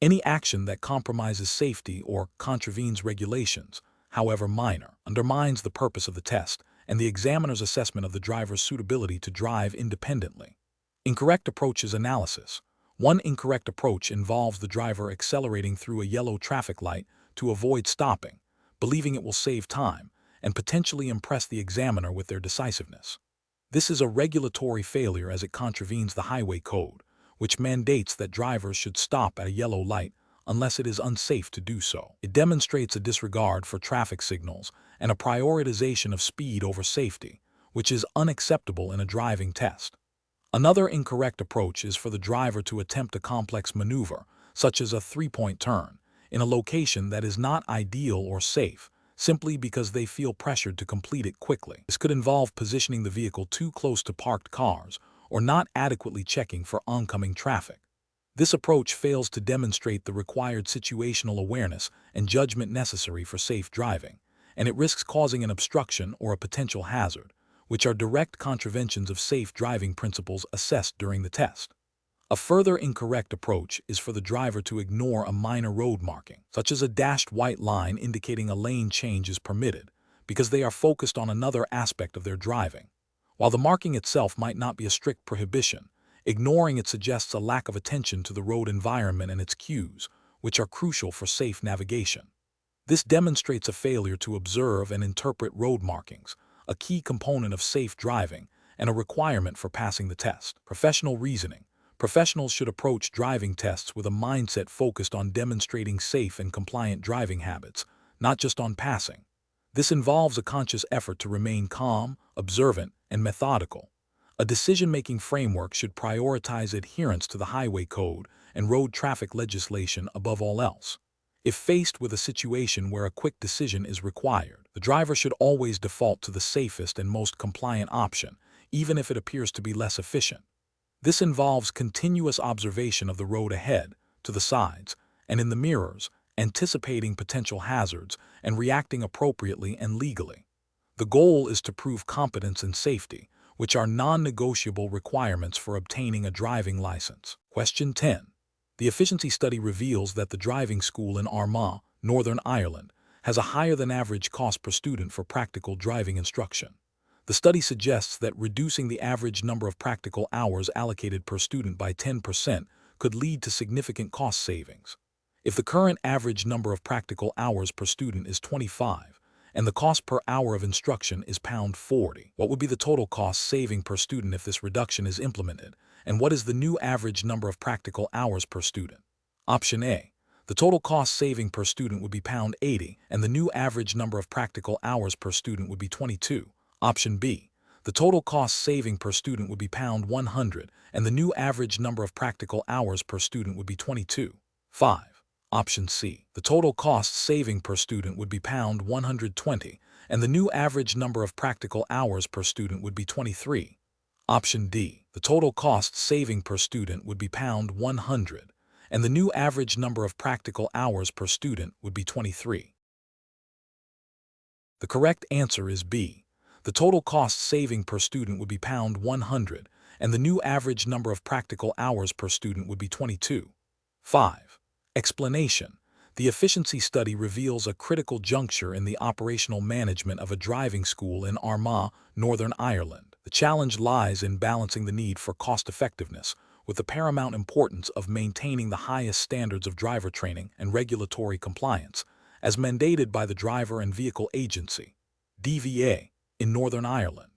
Any action that compromises safety or contravenes regulations, however minor, undermines the purpose of the test and the examiner's assessment of the driver's suitability to drive independently. Incorrect approaches analysis. One incorrect approach involves the driver accelerating through a yellow traffic light to avoid stopping, believing it will save time and potentially impress the examiner with their decisiveness. This is a regulatory failure as it contravenes the Highway Code, which mandates that drivers should stop at a yellow light unless it is unsafe to do so. It demonstrates a disregard for traffic signals and a prioritization of speed over safety, which is unacceptable in a driving test. Another incorrect approach is for the driver to attempt a complex maneuver, such as a three-point turn, in a location that is not ideal or safe, simply because they feel pressured to complete it quickly. This could involve positioning the vehicle too close to parked cars or not adequately checking for oncoming traffic. This approach fails to demonstrate the required situational awareness and judgment necessary for safe driving, and it risks causing an obstruction or a potential hazard, which are direct contraventions of safe driving principles assessed during the test. A further incorrect approach is for the driver to ignore a minor road marking, such as a dashed white line indicating a lane change is permitted, because they are focused on another aspect of their driving. While the marking itself might not be a strict prohibition, ignoring it suggests a lack of attention to the road environment and its cues, which are crucial for safe navigation. This demonstrates a failure to observe and interpret road markings, a key component of safe driving and a requirement for passing the test. Professional reasoning. Professionals should approach driving tests with a mindset focused on demonstrating safe and compliant driving habits, not just on passing. This involves a conscious effort to remain calm, observant, and methodical. A decision-making framework should prioritize adherence to the highway code and road traffic legislation above all else. If faced with a situation where a quick decision is required, the driver should always default to the safest and most compliant option, even if it appears to be less efficient. This involves continuous observation of the road ahead, to the sides, and in the mirrors, anticipating potential hazards and reacting appropriately and legally. The goal is to prove competence and safety, which are non-negotiable requirements for obtaining a driving license. Question 10. The efficiency study reveals that the driving school in Armagh, Northern Ireland, has a higher than average cost per student for practical driving instruction. The study suggests that reducing the average number of practical hours allocated per student by 10% could lead to significant cost savings. If the current average number of practical hours per student is 25, and the cost per hour of instruction is £40, what would be the total cost saving per student if this reduction is implemented, and what is the new average number of practical hours per student? Option A. The total cost saving per student would be £80, and the new average number of practical hours per student would be 22. Option B. The total cost saving per student would be £100, and the new average number of practical hours per student would be 22. 5. Option C. The total cost saving per student would be £120, and the new average number of practical hours per student would be 23. Option D. The total cost saving per student would be £100, and the new average number of practical hours per student would be 23. The correct answer is B. The total cost saving per student would be £100, and the new average number of practical hours per student would be 22. 5. Explanation. The efficiency study reveals a critical juncture in the operational management of a driving school in Armagh, Northern Ireland. The challenge lies in balancing the need for cost-effectiveness with the paramount importance of maintaining the highest standards of driver training and regulatory compliance, as mandated by the Driver and Vehicle Agency, DVA, in Northern Ireland.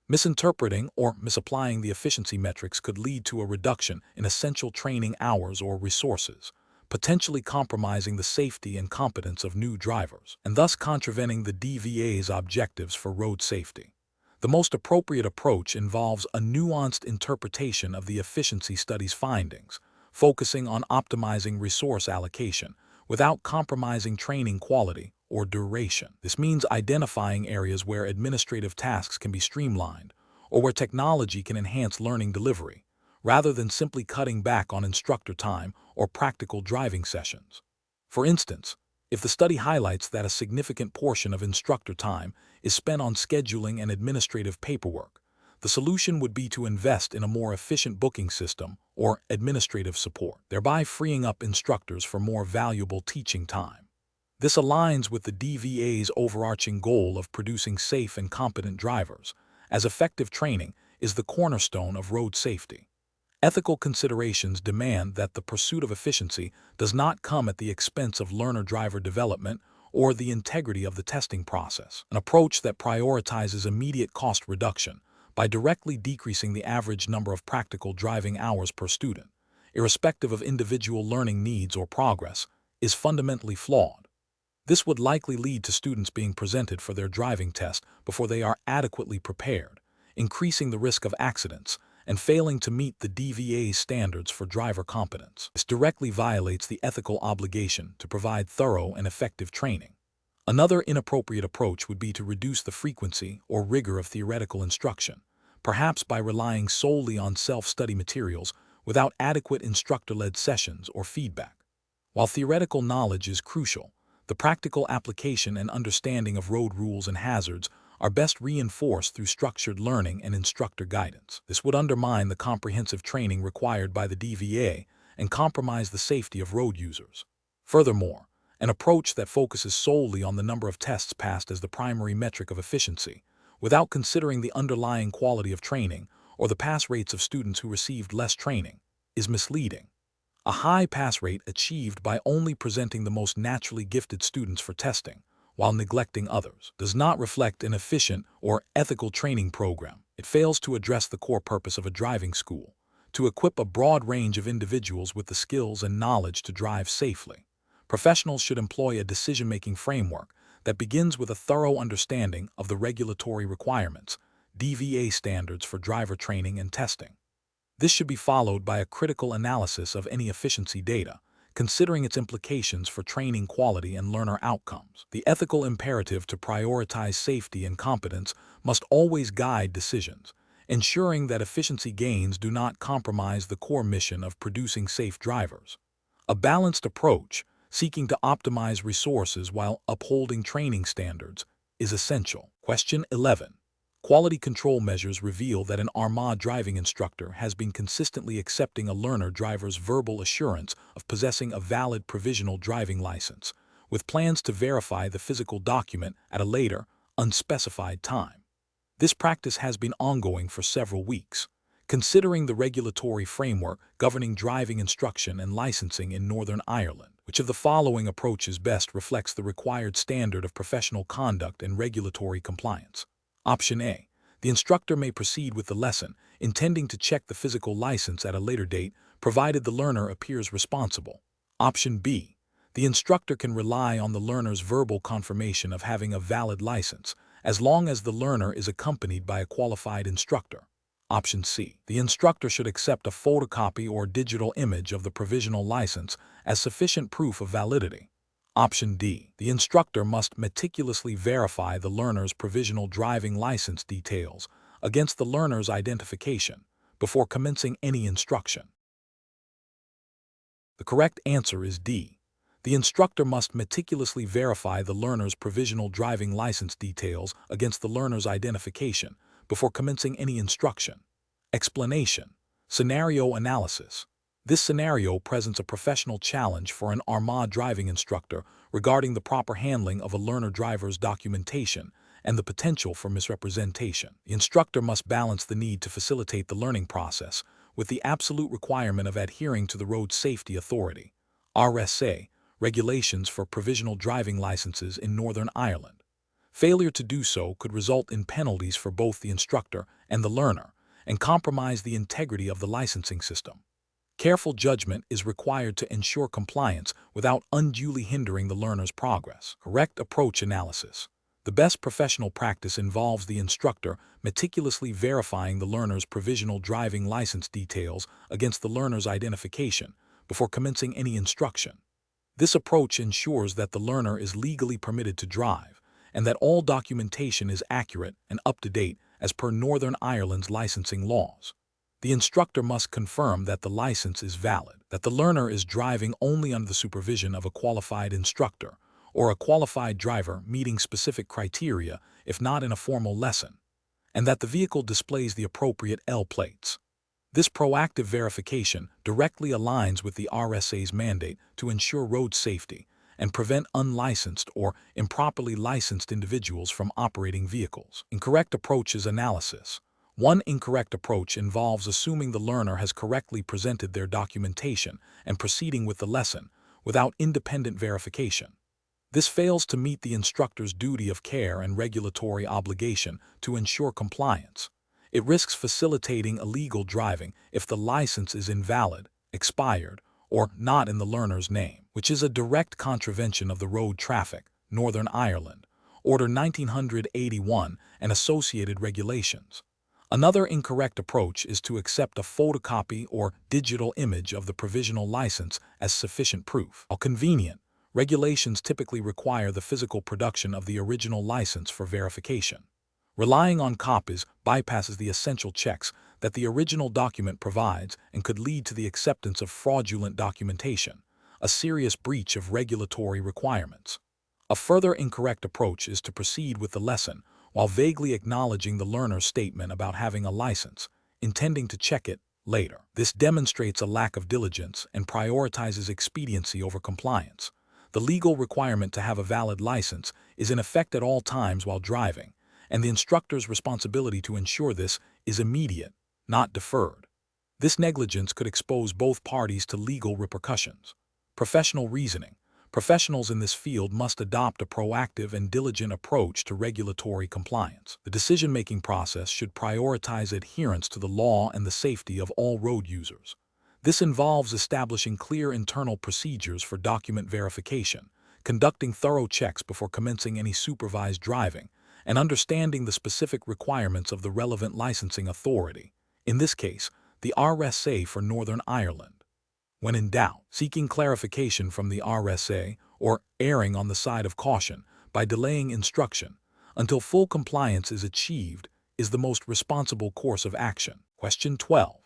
Misinterpreting or misapplying the efficiency metrics could lead to a reduction in essential training hours or resources, potentially compromising the safety and competence of new drivers, and thus contravening the DVA's objectives for road safety. The most appropriate approach involves a nuanced interpretation of the efficiency study's findings, focusing on optimizing resource allocation without compromising training quality or duration. This means identifying areas where administrative tasks can be streamlined or where technology can enhance learning delivery, rather than simply cutting back on instructor time or practical driving sessions. For instance, if the study highlights that a significant portion of instructor time is spent on scheduling and administrative paperwork, the solution would be to invest in a more efficient booking system or administrative support, thereby freeing up instructors for more valuable teaching time. This aligns with the DVA's overarching goal of producing safe and competent drivers, as effective training is the cornerstone of road safety. Ethical considerations demand that the pursuit of efficiency does not come at the expense of learner-driver development or the integrity of the testing process. An approach that prioritizes immediate cost reduction by directly decreasing the average number of practical driving hours per student, irrespective of individual learning needs or progress, is fundamentally flawed. This would likely lead to students being presented for their driving test before they are adequately prepared, increasing the risk of accidents and failing to meet the DVA's standards for driver competence. This directly violates the ethical obligation to provide thorough and effective training. Another inappropriate approach would be to reduce the frequency or rigor of theoretical instruction, perhaps by relying solely on self-study materials without adequate instructor-led sessions or feedback. While theoretical knowledge is crucial, the practical application and understanding of road rules and hazards are best reinforced through structured learning and instructor guidance. This would undermine the comprehensive training required by the DVA and compromise the safety of road users. Furthermore, an approach that focuses solely on the number of tests passed as the primary metric of efficiency, without considering the underlying quality of training or the pass rates of students who received less training, is misleading. A high pass rate achieved by only presenting the most naturally gifted students for testing, while neglecting others, does not reflect an efficient or ethical training program. It fails to address the core purpose of a driving school, to equip a broad range of individuals with the skills and knowledge to drive safely. Professionals should employ a decision-making framework that begins with a thorough understanding of the regulatory requirements, DVA standards for driver training and testing. This should be followed by a critical analysis of any efficiency data, considering its implications for training quality and learner outcomes. The ethical imperative to prioritize safety and competence must always guide decisions, ensuring that efficiency gains do not compromise the core mission of producing safe drivers. A balanced approach, seeking to optimize resources while upholding training standards, is essential. Question 11. Quality control measures reveal that an Armagh driving instructor has been consistently accepting a learner driver's verbal assurance of possessing a valid provisional driving license, with plans to verify the physical document at a later, unspecified time. This practice has been ongoing for several weeks. Considering the regulatory framework governing driving instruction and licensing in Northern Ireland, which of the following approaches best reflects the required standard of professional conduct and regulatory compliance? Option A. The instructor may proceed with the lesson, intending to check the physical license at a later date, provided the learner appears responsible. Option B. The instructor can rely on the learner's verbal confirmation of having a valid license, as long as the learner is accompanied by a qualified instructor. Option C. The instructor should accept a photocopy or digital image of the provisional license as sufficient proof of validity. Option D. The instructor must meticulously verify the learner's provisional driving license details against the learner's identification before commencing any instruction. The correct answer is D. The instructor must meticulously verify the learner's provisional driving license details against the learner's identification before commencing any instruction. Explanation. Scenario analysis. This scenario presents a professional challenge for an Armagh driving instructor regarding the proper handling of a learner driver's documentation and the potential for misrepresentation. The instructor must balance the need to facilitate the learning process with the absolute requirement of adhering to the Road Safety Authority (RSA) regulations for provisional driving licenses in Northern Ireland. Failure to do so could result in penalties for both the instructor and the learner and compromise the integrity of the licensing system. Careful judgment is required to ensure compliance without unduly hindering the learner's progress. Correct approach analysis. The best professional practice involves the instructor meticulously verifying the learner's provisional driving license details against the learner's identification before commencing any instruction. This approach ensures that the learner is legally permitted to drive and that all documentation is accurate and up to date as per Northern Ireland's licensing laws. The instructor must confirm that the license is valid, that the learner is driving only under the supervision of a qualified instructor or a qualified driver meeting specific criteria if not in a formal lesson, and that the vehicle displays the appropriate L plates. This proactive verification directly aligns with the RSA's mandate to ensure road safety and prevent unlicensed or improperly licensed individuals from operating vehicles. Incorrect approaches analysis. One incorrect approach involves assuming the learner has correctly presented their documentation and proceeding with the lesson without independent verification. This fails to meet the instructor's duty of care and regulatory obligation to ensure compliance. It risks facilitating illegal driving if the license is invalid, expired, or not in the learner's name, which is a direct contravention of the Road Traffic, Northern Ireland, Order 1981 and associated regulations. Another incorrect approach is to accept a photocopy or digital image of the provisional license as sufficient proof. While convenient, regulations typically require the physical production of the original license for verification. Relying on copies bypasses the essential checks that the original document provides and could lead to the acceptance of fraudulent documentation, a serious breach of regulatory requirements. A further incorrect approach is to proceed with the lesson while vaguely acknowledging the learner's statement about having a license, intending to check it later. This demonstrates a lack of diligence and prioritizes expediency over compliance. The legal requirement to have a valid license is in effect at all times while driving, and the instructor's responsibility to ensure this is immediate, not deferred. This negligence could expose both parties to legal repercussions. Professional reasoning. Professionals in this field must adopt a proactive and diligent approach to regulatory compliance. The decision-making process should prioritize adherence to the law and the safety of all road users. This involves establishing clear internal procedures for document verification, conducting thorough checks before commencing any supervised driving, and understanding the specific requirements of the relevant licensing authority, in this case, the RSA for Northern Ireland. When in doubt, seeking clarification from the RSA or erring on the side of caution by delaying instruction until full compliance is achieved is the most responsible course of action. Question 12.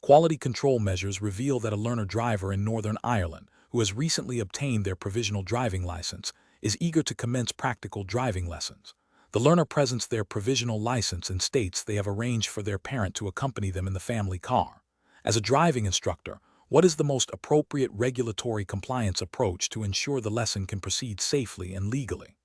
Quality control measures reveal that a learner driver in Northern Ireland who has recently obtained their provisional driving license is eager to commence practical driving lessons. The learner presents their provisional license and states they have arranged for their parent to accompany them in the family car. As a driving instructor, what is the most appropriate regulatory compliance approach to ensure the lesson can proceed safely and legally?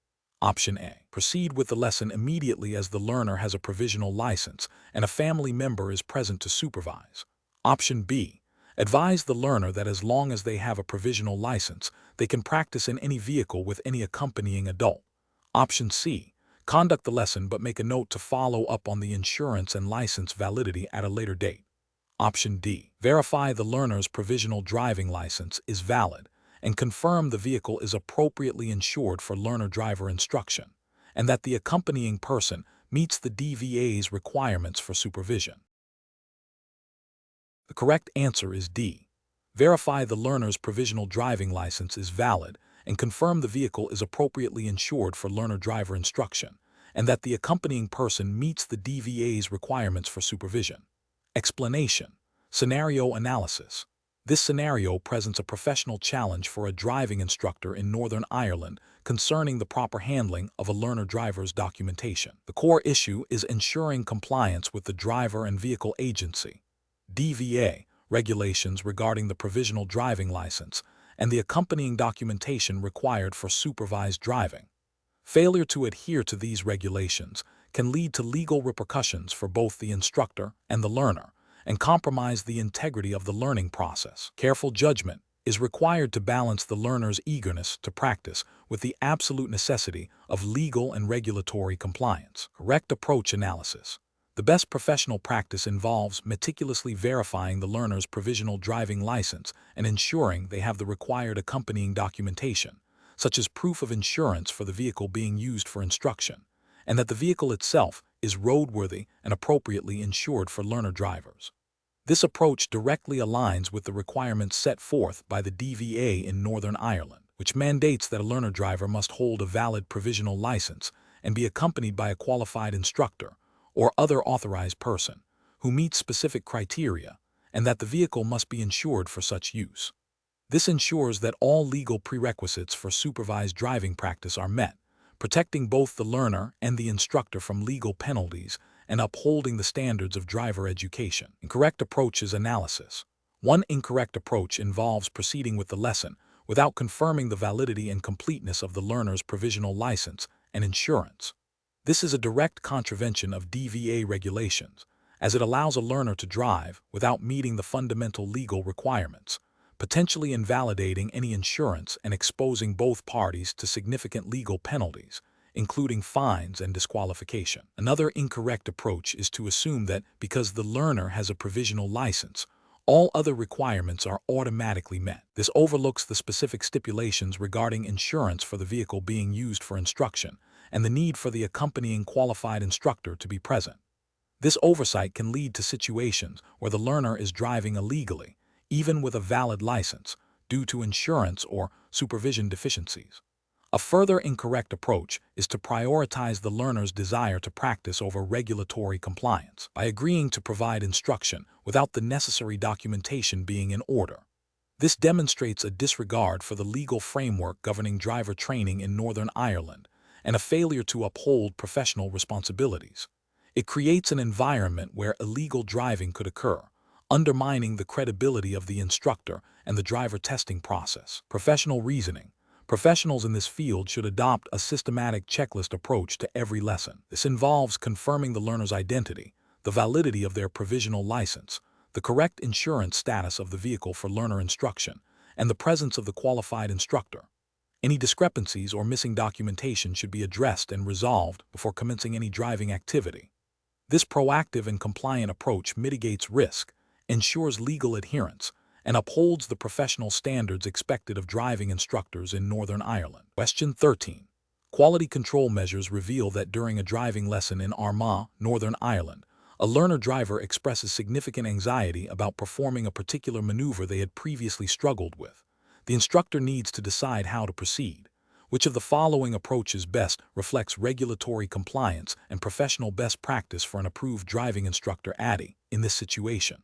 Option A. Proceed with the lesson immediately as the learner has a provisional license and a family member is present to supervise. Option B. Advise the learner that as long as they have a provisional license, they can practice in any vehicle with any accompanying adult. Option C. Conduct the lesson but make a note to follow up on the insurance and license validity at a later date. Option D. Verify the learner's provisional driving license is valid and confirm the vehicle is appropriately insured for learner-driver instruction and that the accompanying person meets the DVA's requirements for supervision. The correct answer is D. Verify the learner's provisional driving license is valid and confirm the vehicle is appropriately insured for learner-driver instruction and that the accompanying person meets the DVA's requirements for supervision. Explanation. Scenario analysis. This scenario presents a professional challenge for a driving instructor in Northern Ireland concerning the proper handling of a learner-driver's documentation. The core issue is ensuring compliance with the Driver and Vehicle Agency (DVA) regulations regarding the provisional driving license and the accompanying documentation required for supervised driving. Failure to adhere to these regulations can lead to legal repercussions for both the instructor and the learner and compromise the integrity of the learning process. Careful judgment is required to balance the learner's eagerness to practice with the absolute necessity of legal and regulatory compliance. Correct approach analysis. The best professional practice involves meticulously verifying the learner's provisional driving license and ensuring they have the required accompanying documentation, such as proof of insurance for the vehicle being used for instruction, and that the vehicle itself is roadworthy and appropriately insured for learner drivers. This approach directly aligns with the requirements set forth by the DVA in Northern Ireland, which mandates that a learner driver must hold a valid provisional license and be accompanied by a qualified instructor or other authorized person who meets specific criteria, and that the vehicle must be insured for such use. This ensures that all legal prerequisites for supervised driving practice are met, protecting both the learner and the instructor from legal penalties and upholding the standards of driver education. Incorrect approaches analysis. One incorrect approach involves proceeding with the lesson without confirming the validity and completeness of the learner's provisional license and insurance. This is a direct contravention of DVA regulations, as it allows a learner to drive without meeting the fundamental legal requirements, potentially invalidating any insurance and exposing both parties to significant legal penalties, including fines and disqualification. Another incorrect approach is to assume that because the learner has a provisional license, all other requirements are automatically met. This overlooks the specific stipulations regarding insurance for the vehicle being used for instruction and the need for the accompanying qualified instructor to be present. This oversight can lead to situations where the learner is driving illegally, even with a valid license, due to insurance or supervision deficiencies. A further incorrect approach is to prioritize the learner's desire to practice over regulatory compliance by agreeing to provide instruction without the necessary documentation being in order. This demonstrates a disregard for the legal framework governing driver training in Northern Ireland and a failure to uphold professional responsibilities. It creates an environment where illegal driving could occur, undermining the credibility of the instructor and the driver testing process. Professional reasoning. Professionals in this field should adopt a systematic checklist approach to every lesson. This involves confirming the learner's identity, the validity of their provisional license, the correct insurance status of the vehicle for learner instruction, and the presence of the qualified instructor. Any discrepancies or missing documentation should be addressed and resolved before commencing any driving activity. This proactive and compliant approach mitigates risk, ensures legal adherence, and upholds the professional standards expected of driving instructors in Northern Ireland. Question 13. Quality control measures reveal that during a driving lesson in Armagh, Northern Ireland, a learner driver expresses significant anxiety about performing a particular maneuver they had previously struggled with. The instructor needs to decide how to proceed. Which of the following approaches best reflects regulatory compliance and professional best practice for an approved driving instructor ADDI in this situation?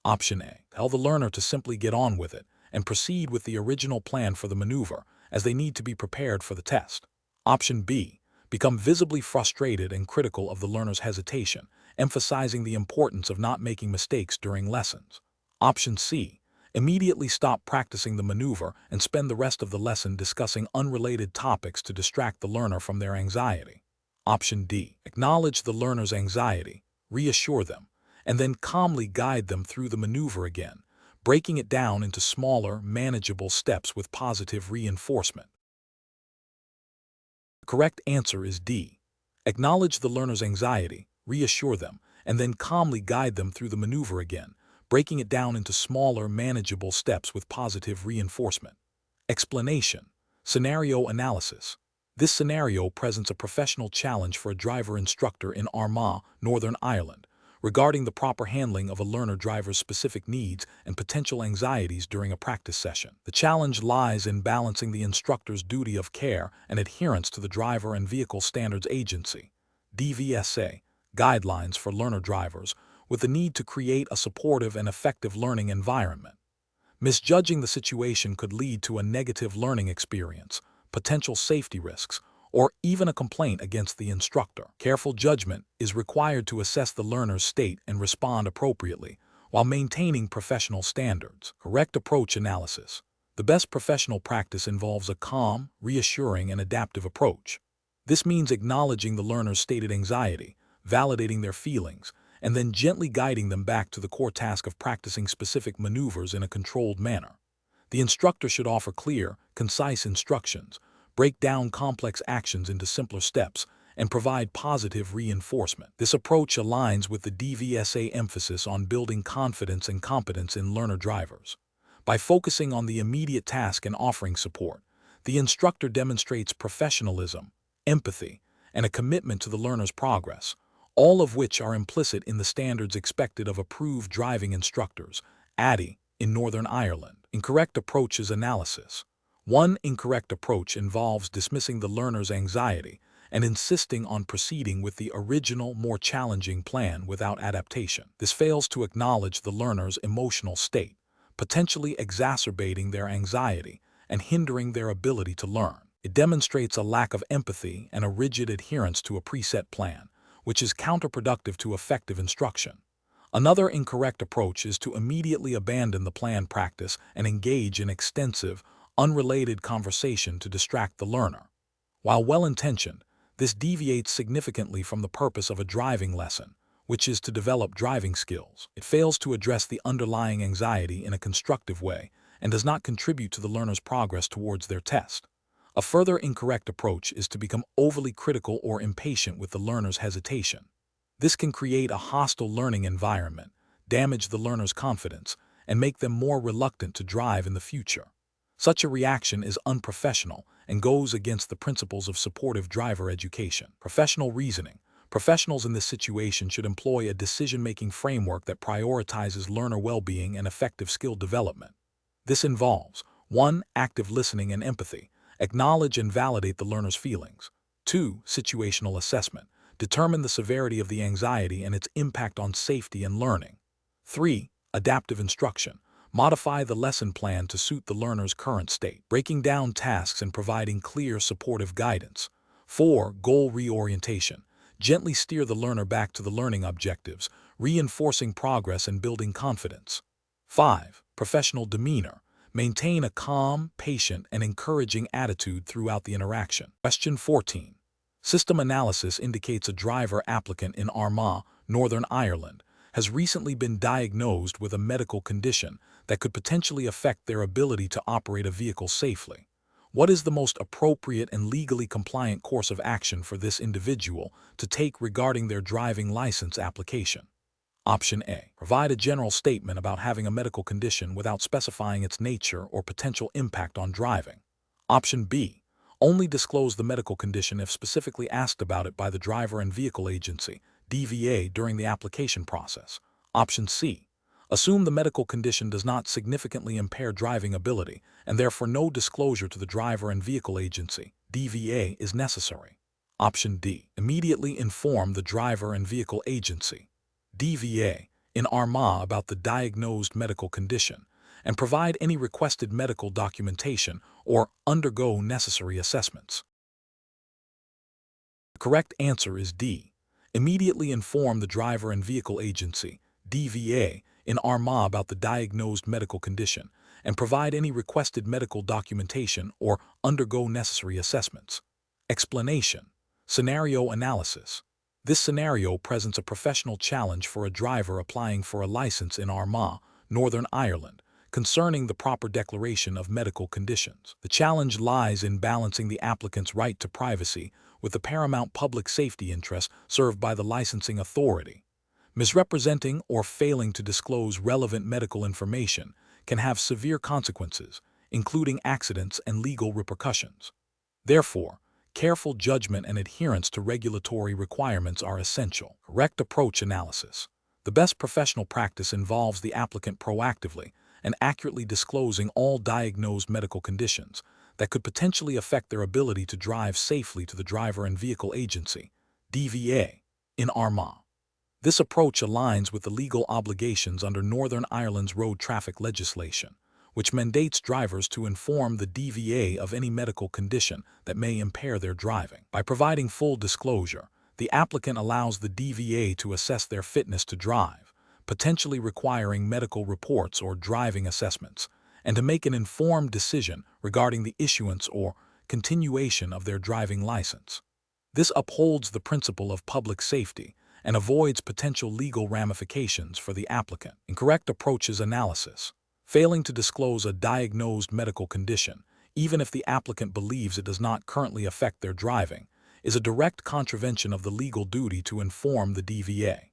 Option A. Tell the learner to simply get on with it and proceed with the original plan for the maneuver, as they need to be prepared for the test. Option B. Become visibly frustrated and critical of the learner's hesitation, emphasizing the importance of not making mistakes during lessons. Option C. Immediately stop practicing the maneuver and spend the rest of the lesson discussing unrelated topics to distract the learner from their anxiety. Option D. Acknowledge the learner's anxiety, reassure them, and then calmly guide them through the maneuver again, breaking it down into smaller, manageable steps with positive reinforcement. The correct answer is D. Acknowledge the learner's anxiety, reassure them, and then calmly guide them through the maneuver again, breaking it down into smaller, manageable steps with positive reinforcement. Explanation. Scenario analysis. This scenario presents a professional challenge for a driver instructor in Armagh, Northern Ireland, regarding the proper handling of a learner driver's specific needs and potential anxieties during a practice session. The challenge lies in balancing the instructor's duty of care and adherence to the Driver and Vehicle Standards Agency (DVSA) guidelines for learner drivers, with the need to create a supportive and effective learning environment. Misjudging the situation could lead to a negative learning experience, potential safety risks, or even a complaint against the instructor. Careful judgment is required to assess the learner's state and respond appropriately, while maintaining professional standards. Correct approach analysis. The best professional practice involves a calm, reassuring, and adaptive approach. This means acknowledging the learner's stated anxiety, validating their feelings, and then gently guiding them back to the core task of practicing specific maneuvers in a controlled manner. The instructor should offer clear, concise instructions, break down complex actions into simpler steps, and provide positive reinforcement. This approach aligns with the DVSA emphasis on building confidence and competence in learner drivers. By focusing on the immediate task and offering support, the instructor demonstrates professionalism, empathy, and a commitment to the learner's progress, all of which are implicit in the standards expected of approved driving instructors, ADDI, in Northern Ireland. Incorrect approaches analysis. One incorrect approach involves dismissing the learner's anxiety and insisting on proceeding with the original, more challenging plan without adaptation. This fails to acknowledge the learner's emotional state, potentially exacerbating their anxiety and hindering their ability to learn. It demonstrates a lack of empathy and a rigid adherence to a preset plan, which is counterproductive to effective instruction. Another incorrect approach is to immediately abandon the planned practice and engage in extensive, unrelated conversation to distract the learner. While well-intentioned, this deviates significantly from the purpose of a driving lesson, which is to develop driving skills. It fails to address the underlying anxiety in a constructive way and does not contribute to the learner's progress towards their test. A further incorrect approach is to become overly critical or impatient with the learner's hesitation. This can create a hostile learning environment, damage the learner's confidence, and make them more reluctant to drive in the future. Such a reaction is unprofessional and goes against the principles of supportive driver education. Professional reasoning. Professionals in this situation should employ a decision-making framework that prioritizes learner well-being and effective skill development. This involves 1. Active listening and empathy. Acknowledge and validate the learner's feelings. 2. Situational assessment. Determine the severity of the anxiety and its impact on safety and learning. 3. Adaptive instruction. Modify the lesson plan to suit the learner's current state, breaking down tasks and providing clear, supportive guidance. 4. Goal reorientation. Gently steer the learner back to the learning objectives, reinforcing progress and building confidence. 5. Professional demeanor. Maintain a calm, patient, and encouraging attitude throughout the interaction. Question 14. System analysis indicates a driver applicant in Armagh, Northern Ireland, has recently been diagnosed with a medical condition that could potentially affect their ability to operate a vehicle safely. What is the most appropriate and legally compliant course of action for this individual to take regarding their driving license application? Option A. Provide a general statement about having a medical condition without specifying its nature or potential impact on driving. Option B. Only disclose the medical condition if specifically asked about it by the driver and vehicle agency, DVA, during the application process. Option C. Assume the medical condition does not significantly impair driving ability, and therefore no disclosure to the driver and vehicle agency, DVA, is necessary. Option D. Immediately inform the driver and vehicle agency, DVA, in Armagh about the diagnosed medical condition, and provide any requested medical documentation or undergo necessary assessments. The correct answer is D. Immediately inform the driver and vehicle agency, DVA, in Armagh about the diagnosed medical condition, and provide any requested medical documentation or undergo necessary assessments. Explanation. Scenario analysis. This scenario presents a professional challenge for a driver applying for a license in Armagh, Northern Ireland, concerning the proper declaration of medical conditions. The challenge lies in balancing the applicant's right to privacy with the paramount public safety interest served by the licensing authority. Misrepresenting or failing to disclose relevant medical information can have severe consequences, including accidents and legal repercussions. Therefore, careful judgment and adherence to regulatory requirements are essential. Correct approach analysis. The best professional practice involves the applicant proactively and accurately disclosing all diagnosed medical conditions that could potentially affect their ability to drive safely to the driver and vehicle agency, DVA, in Armagh. This approach aligns with the legal obligations under Northern Ireland's road traffic legislation, which mandates drivers to inform the DVA of any medical condition that may impair their driving. By providing full disclosure, the applicant allows the DVA to assess their fitness to drive, potentially requiring medical reports or driving assessments, and to make an informed decision regarding the issuance or continuation of their driving license. This upholds the principle of public safety and avoids potential legal ramifications for the applicant. Incorrect approaches analysis. Failing to disclose a diagnosed medical condition, even if the applicant believes it does not currently affect their driving, is a direct contravention of the legal duty to inform the DVA.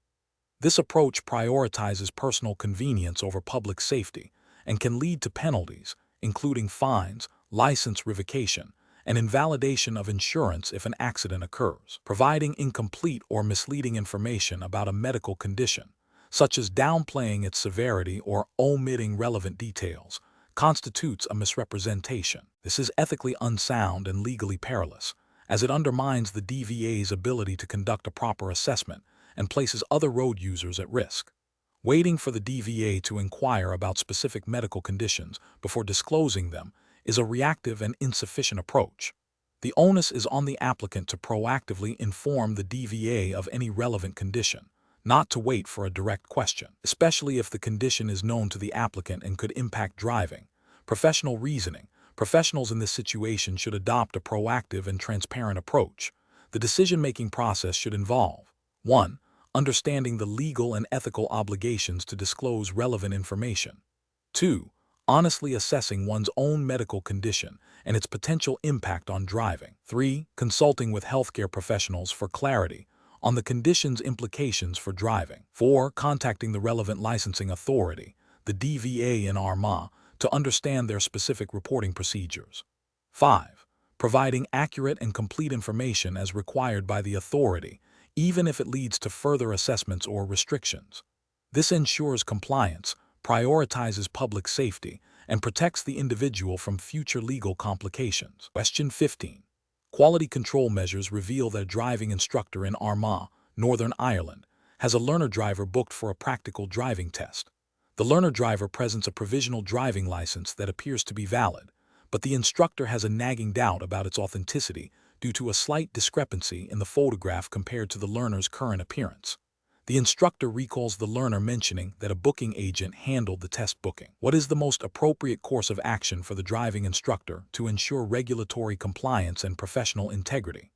This approach prioritizes personal convenience over public safety and can lead to penalties, including fines, license revocation, and invalidation of insurance if an accident occurs. Providing incomplete or misleading information about a medical condition, such as downplaying its severity or omitting relevant details, constitutes a misrepresentation. This is ethically unsound and legally perilous, as it undermines the DVA's ability to conduct a proper assessment and places other road users at risk. Waiting for the DVA to inquire about specific medical conditions before disclosing them is a reactive and insufficient approach. The onus is on the applicant to proactively inform the DVA of any relevant condition, not to wait for a direct question, especially if the condition is known to the applicant and could impact driving. Professional reasoning. Professionals in this situation should adopt a proactive and transparent approach. The decision-making process should involve 1. Understanding the legal and ethical obligations to disclose relevant information. 2. Honestly assessing one's own medical condition and its potential impact on driving. 3. Consulting with healthcare professionals for clarity on the condition's implications for driving. 4. Contacting the relevant licensing authority, the DVA in Armagh, to understand their specific reporting procedures. 5. Providing accurate and complete information as required by the authority, even if it leads to further assessments or restrictions. This ensures compliance, prioritizes public safety, and protects the individual from future legal complications. Question 15. Quality control measures reveal that a driving instructor in Armagh, Northern Ireland, has a learner driver booked for a practical driving test. The learner driver presents a provisional driving license that appears to be valid, but the instructor has a nagging doubt about its authenticity due to a slight discrepancy in the photograph compared to the learner's current appearance. The instructor recalls the learner mentioning that a booking agent handled the test booking. What is the most appropriate course of action for the driving instructor to ensure regulatory compliance and professional integrity?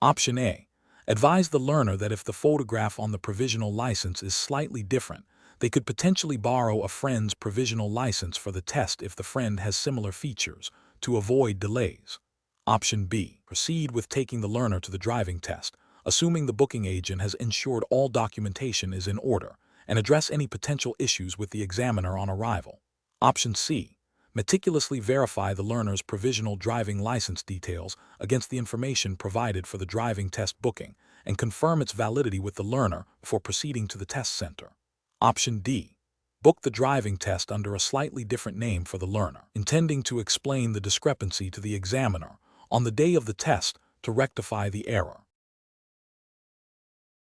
Option A. Advise the learner that if the photograph on the provisional license is slightly different, they could potentially borrow a friend's provisional license for the test if the friend has similar features, to avoid delays. Option B. Proceed with taking the learner to the driving test, assuming the booking agent has ensured all documentation is in order and address any potential issues with the examiner on arrival. Option C. Meticulously verify the learner's provisional driving license details against the information provided for the driving test booking and confirm its validity with the learner before proceeding to the test center. Option D. Book the driving test under a slightly different name for the learner, intending to explain the discrepancy to the examiner on the day of the test to rectify the error.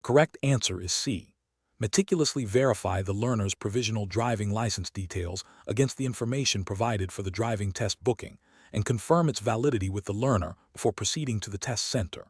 Correct answer is C. Meticulously verify the learner's provisional driving license details against the information provided for the driving test booking and confirm its validity with the learner before proceeding to the test center.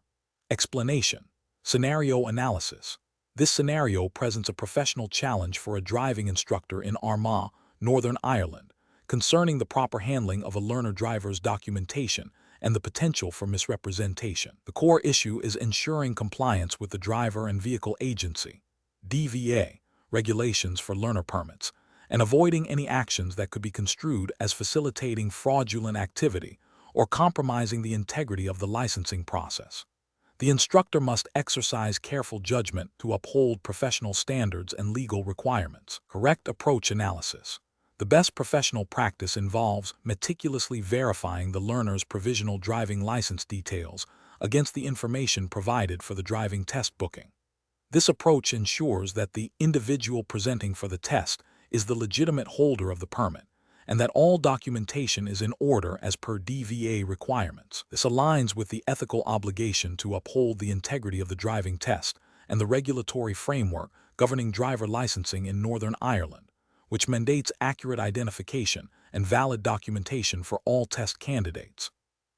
Explanation. Scenario analysis. This scenario presents a professional challenge for a driving instructor in Armagh, Northern Ireland, concerning the proper handling of a learner-driver's documentation and the potential for misrepresentation. The core issue is ensuring compliance with the Driver and Vehicle Agency (DVA) regulations for learner permits, and avoiding any actions that could be construed as facilitating fraudulent activity or compromising the integrity of the licensing process. The instructor must exercise careful judgment to uphold professional standards and legal requirements. Correct approach analysis. The best professional practice involves meticulously verifying the learner's provisional driving license details against the information provided for the driving test booking. This approach ensures that the individual presenting for the test is the legitimate holder of the permit, and that all documentation is in order as per DVA requirements. This aligns with the ethical obligation to uphold the integrity of the driving test and the regulatory framework governing driver licensing in Northern Ireland, which mandates accurate identification and valid documentation for all test candidates.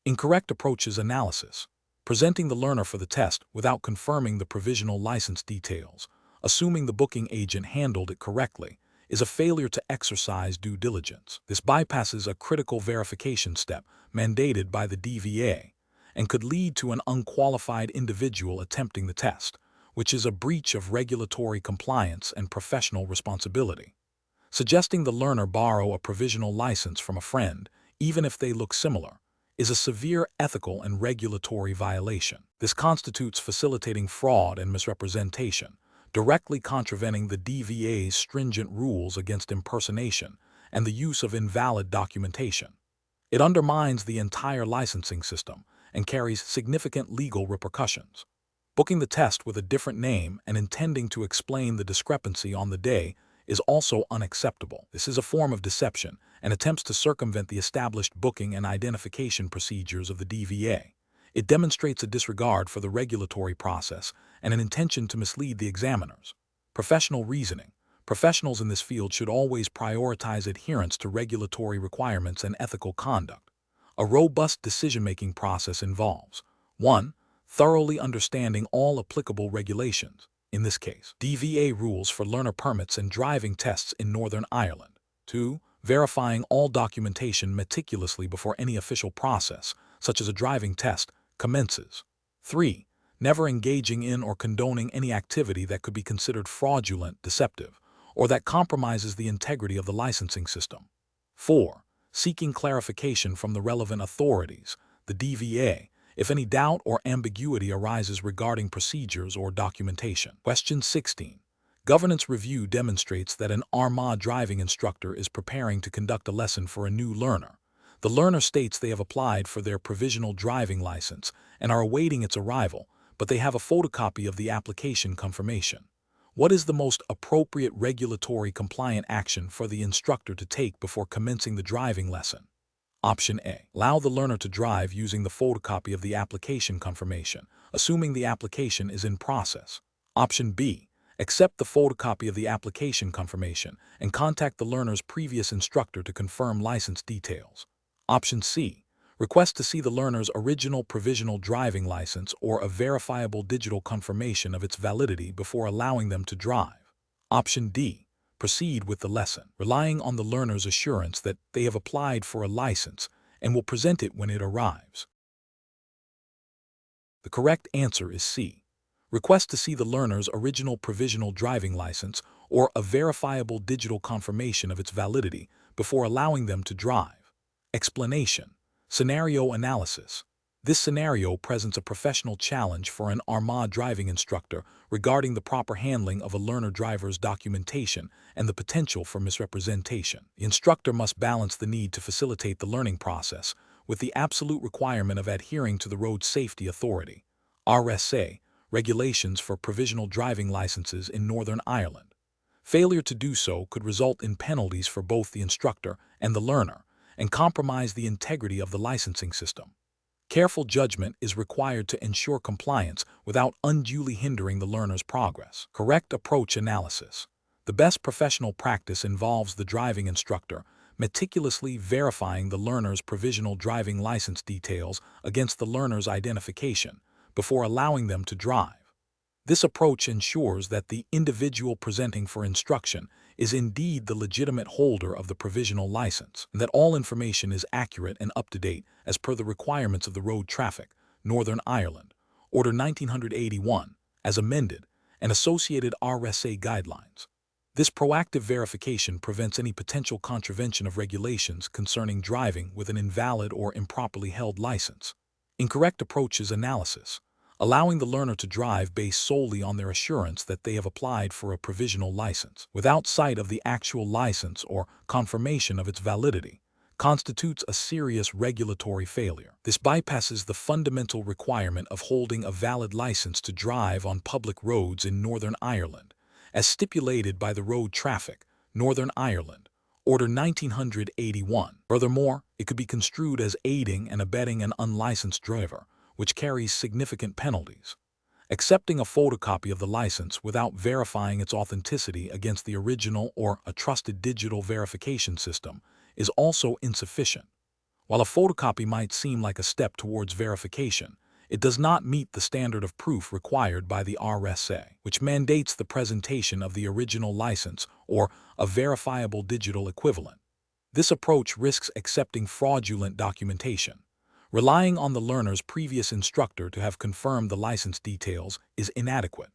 Incorrect approaches analysis. Presenting the learner for the test without confirming the provisional license details, assuming the booking agent handled it correctly, is a failure to exercise due diligence. This bypasses a critical verification step mandated by the DVA and could lead to an unqualified individual attempting the test, which is a breach of regulatory compliance and professional responsibility. Suggesting the learner borrow a provisional license from a friend, even if they look similar, is a severe ethical and regulatory violation. This constitutes facilitating fraud and misrepresentation, directly contravening the DVA's stringent rules against impersonation and the use of invalid documentation. It undermines the entire licensing system and carries significant legal repercussions. Booking the test with a different name and intending to explain the discrepancy on the day is also unacceptable. This is a form of deception and attempts to circumvent the established booking and identification procedures of the DVA. It demonstrates a disregard for the regulatory process and an intention to mislead the examiners. Professional reasoning. Professionals in this field should always prioritize adherence to regulatory requirements and ethical conduct. A robust decision-making process involves 1. Thoroughly understanding all applicable regulations, in this case, DVA rules for learner permits and driving tests in Northern Ireland. 2. Verifying all documentation meticulously before any official process, such as a driving test, commences. 3. Never engaging in or condoning any activity that could be considered fraudulent, deceptive, or that compromises the integrity of the licensing system. 4. Seeking clarification from the relevant authorities, the DVA, if any doubt or ambiguity arises regarding procedures or documentation. Question 16. Governance review demonstrates that an Armagh driving instructor is preparing to conduct a lesson for a new learner. The learner states they have applied for their provisional driving license and are awaiting its arrival, but they have a photocopy of the application confirmation. What is the most appropriate regulatory compliant action for the instructor to take before commencing the driving lesson? Option A. Allow the learner to drive using the photocopy of the application confirmation, assuming the application is in process. Option B. Accept the photocopy of the application confirmation and contact the learner's previous instructor to confirm license details. Option C. Request to see the learner's original provisional driving license or a verifiable digital confirmation of its validity before allowing them to drive. Option D. Proceed with the lesson, relying on the learner's assurance that they have applied for a license and will present it when it arrives. The correct answer is C. Request to see the learner's original provisional driving license or a verifiable digital confirmation of its validity before allowing them to drive. Explanation. Scenario analysis. This scenario presents a professional challenge for an Armagh driving instructor regarding the proper handling of a learner-driver's documentation and the potential for misrepresentation. The instructor must balance the need to facilitate the learning process with the absolute requirement of adhering to the Road Safety Authority (RSA) regulations for provisional driving licenses in Northern Ireland. Failure to do so could result in penalties for both the instructor and the learner and compromise the integrity of the licensing system. Careful judgment is required to ensure compliance without unduly hindering the learner's progress. Correct approach analysis. The best professional practice involves the driving instructor meticulously verifying the learner's provisional driving license details against the learner's identification before allowing them to drive. This approach ensures that the individual presenting for instruction is indeed the legitimate holder of the provisional license, and that all information is accurate and up-to-date as per the requirements of the Road Traffic, Northern Ireland, Order 1981, as amended, and associated RSA guidelines. This proactive verification prevents any potential contravention of regulations concerning driving with an invalid or improperly held license. Incorrect approaches analysis. Allowing the learner to drive based solely on their assurance that they have applied for a provisional license, without sight of the actual license or confirmation of its validity, constitutes a serious regulatory failure. This bypasses the fundamental requirement of holding a valid license to drive on public roads in Northern Ireland, as stipulated by the Road Traffic, Northern Ireland, Order 1981. Furthermore, it could be construed as aiding and abetting an unlicensed driver, which carries significant penalties. Accepting a photocopy of the license without verifying its authenticity against the original or a trusted digital verification system is also insufficient. While a photocopy might seem like a step towards verification, it does not meet the standard of proof required by the RSA, which mandates the presentation of the original license or a verifiable digital equivalent. This approach risks accepting fraudulent documentation. Relying on the learner's previous instructor to have confirmed the license details is inadequate.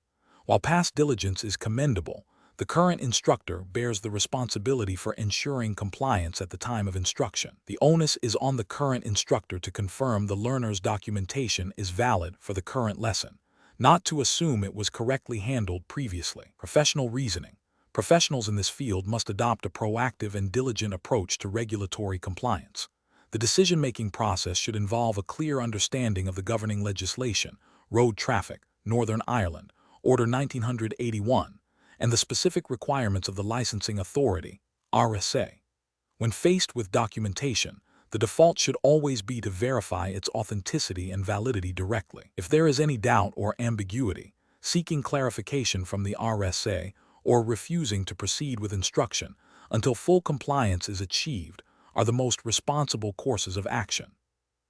While past diligence is commendable, the current instructor bears the responsibility for ensuring compliance at the time of instruction. The onus is on the current instructor to confirm the learner's documentation is valid for the current lesson, not to assume it was correctly handled previously. Professional reasoning. Professionals in this field must adopt a proactive and diligent approach to regulatory compliance. The decision-making process should involve a clear understanding of the governing legislation, Road Traffic, Northern Ireland, Order 1981, and the specific requirements of the licensing authority, RSA. When faced with documentation, the default should always be to verify its authenticity and validity directly. If there is any doubt or ambiguity, seeking clarification from the RSA or refusing to proceed with instruction until full compliance is achieved are the most responsible courses of action.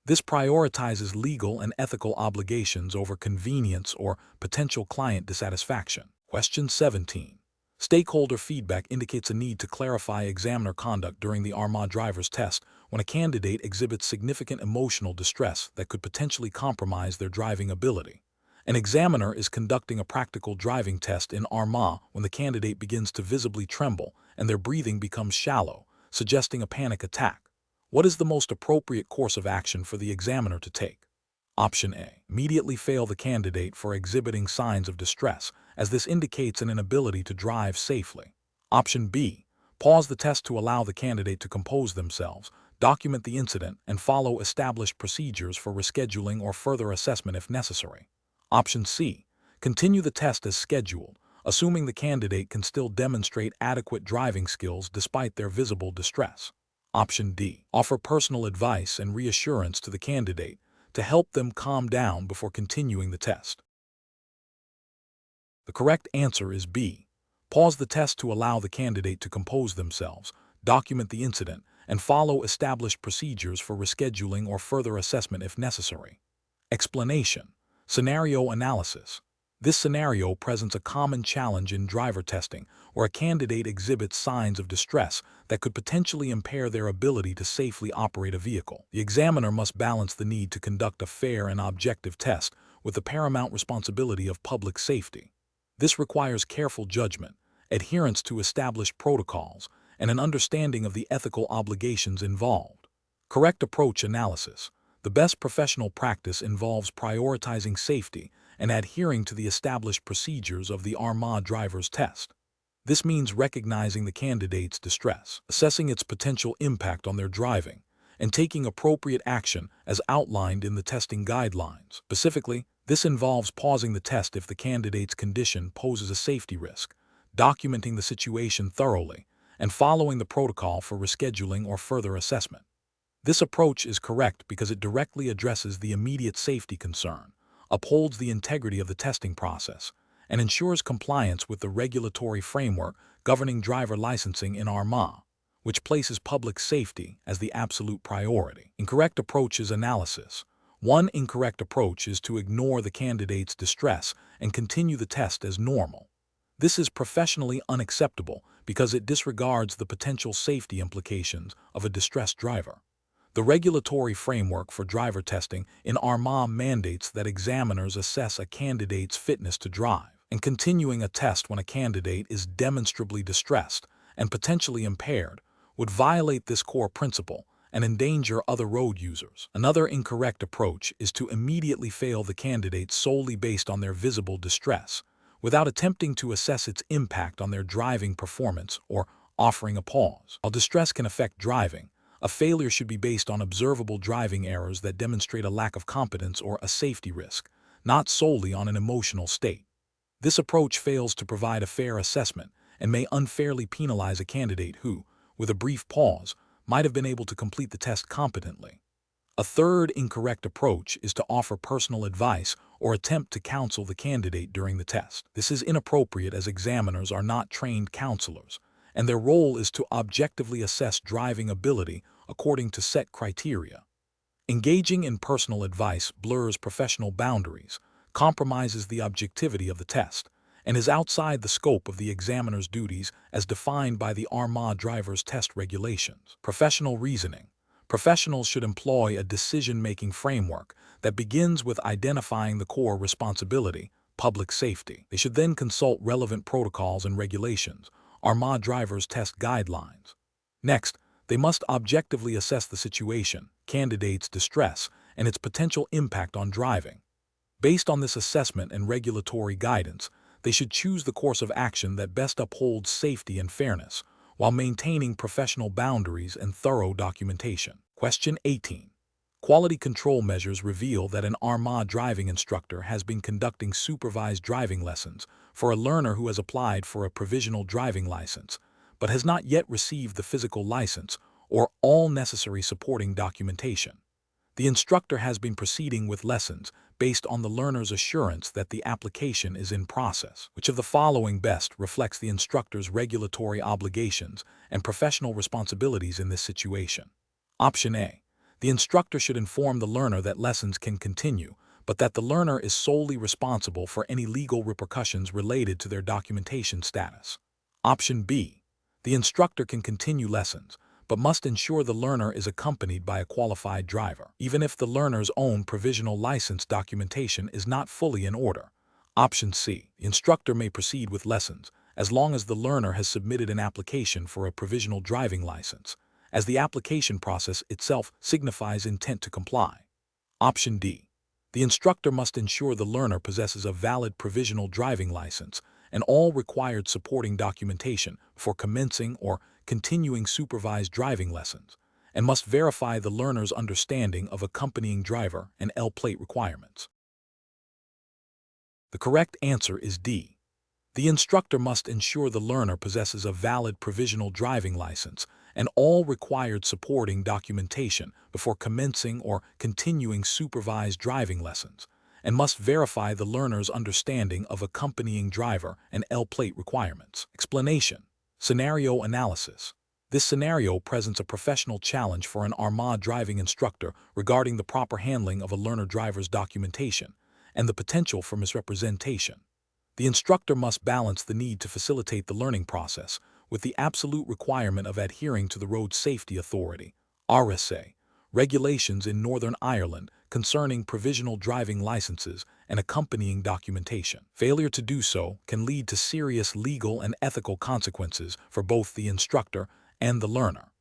This prioritizes legal and ethical obligations over convenience or potential client dissatisfaction. Question 17. Stakeholder feedback indicates a need to clarify examiner conduct during the Armagh driver's test when a candidate exhibits significant emotional distress that could potentially compromise their driving ability. An examiner is conducting a practical driving test in Armagh when the candidate begins to visibly tremble and their breathing becomes shallow, suggesting a panic attack. What is the most appropriate course of action for the examiner to take? Option A. Immediately fail the candidate for exhibiting signs of distress, as this indicates an inability to drive safely. Option B. Pause the test to allow the candidate to compose themselves, document the incident, and follow established procedures for rescheduling or further assessment if necessary. Option C. Continue the test as scheduled, assuming the candidate can still demonstrate adequate driving skills despite their visible distress. Option D. Offer personal advice and reassurance to the candidate to help them calm down before continuing the test. The correct answer is B. Pause the test to allow the candidate to compose themselves, document the incident, and follow established procedures for rescheduling or further assessment if necessary. Explanation. Scenario analysis. This scenario presents a common challenge in driver testing where a candidate exhibits signs of distress that could potentially impair their ability to safely operate a vehicle. The examiner must balance the need to conduct a fair and objective test with the paramount responsibility of public safety. This requires careful judgment, adherence to established protocols, and an understanding of the ethical obligations involved. Correct approach analysis. The best professional practice involves prioritizing safety and adhering to the established procedures of the Armagh driver's test. This means recognizing the candidate's distress, assessing its potential impact on their driving, and taking appropriate action as outlined in the testing guidelines. Specifically, this involves pausing the test if the candidate's condition poses a safety risk, documenting the situation thoroughly, and following the protocol for rescheduling or further assessment. This approach is correct because it directly addresses the immediate safety concern, upholds the integrity of the testing process, and ensures compliance with the regulatory framework governing driver licensing in Armagh, which places public safety as the absolute priority. Incorrect approach is analysis. One incorrect approach is to ignore the candidate's distress and continue the test as normal. This is professionally unacceptable because it disregards the potential safety implications of a distressed driver. The regulatory framework for driver testing in Armagh mandates that examiners assess a candidate's fitness to drive, and continuing a test when a candidate is demonstrably distressed and potentially impaired would violate this core principle and endanger other road users. Another incorrect approach is to immediately fail the candidate solely based on their visible distress, without attempting to assess its impact on their driving performance or offering a pause. While distress can affect driving, a failure should be based on observable driving errors that demonstrate a lack of competence or a safety risk, not solely on an emotional state. This approach fails to provide a fair assessment and may unfairly penalize a candidate who, with a brief pause, might have been able to complete the test competently. A third incorrect approach is to offer personal advice or attempt to counsel the candidate during the test. This is inappropriate as examiners are not trained counselors, and their role is to objectively assess driving ability according to set criteria. Engaging in personal advice blurs professional boundaries, compromises the objectivity of the test, and is outside the scope of the examiner's duties as defined by the Armagh driver's test regulations. Professional reasoning. Professionals should employ a decision-making framework that begins with identifying the core responsibility, public safety. They should then consult relevant protocols and regulations, Armagh driver's test guidelines. Next, they must objectively assess the situation, candidate's distress, and its potential impact on driving. Based on this assessment and regulatory guidance, they should choose the course of action that best upholds safety and fairness, while maintaining professional boundaries and thorough documentation. Question 18. Quality control measures reveal that an Armagh driving instructor has been conducting supervised driving lessons for a learner who has applied for a provisional driving license, but has not yet received the physical license or all necessary supporting documentation. The instructor has been proceeding with lessons based on the learner's assurance that the application is in process. Which of the following best reflects the instructor's regulatory obligations and professional responsibilities in this situation? Option A. The instructor should inform the learner that lessons can continue, but that the learner is solely responsible for any legal repercussions related to their documentation status. Option B. The instructor can continue lessons, but must ensure the learner is accompanied by a qualified driver, even if the learner's own provisional license documentation is not fully in order. Option C. The instructor may proceed with lessons as long as the learner has submitted an application for a provisional driving license, as the application process itself signifies intent to comply. Option D. The instructor must ensure the learner possesses a valid provisional driving license and all required supporting documentation before commencing or continuing supervised driving lessons, and must verify the learner's understanding of accompanying driver and L-plate requirements. The correct answer is D. The instructor must ensure the learner possesses a valid provisional driving license and all required supporting documentation before commencing or continuing supervised driving lessons, and must verify the learner's understanding of accompanying driver and L-plate requirements. Explanation. Scenario analysis. This scenario presents a professional challenge for an Armagh driving instructor regarding the proper handling of a learner driver's documentation and the potential for misrepresentation. The instructor must balance the need to facilitate the learning process with the absolute requirement of adhering to the Road Safety Authority (RSA) regulations in Northern Ireland concerning provisional driving licenses and accompanying documentation. Failure to do so can lead to serious legal and ethical consequences for both the instructor and the learner.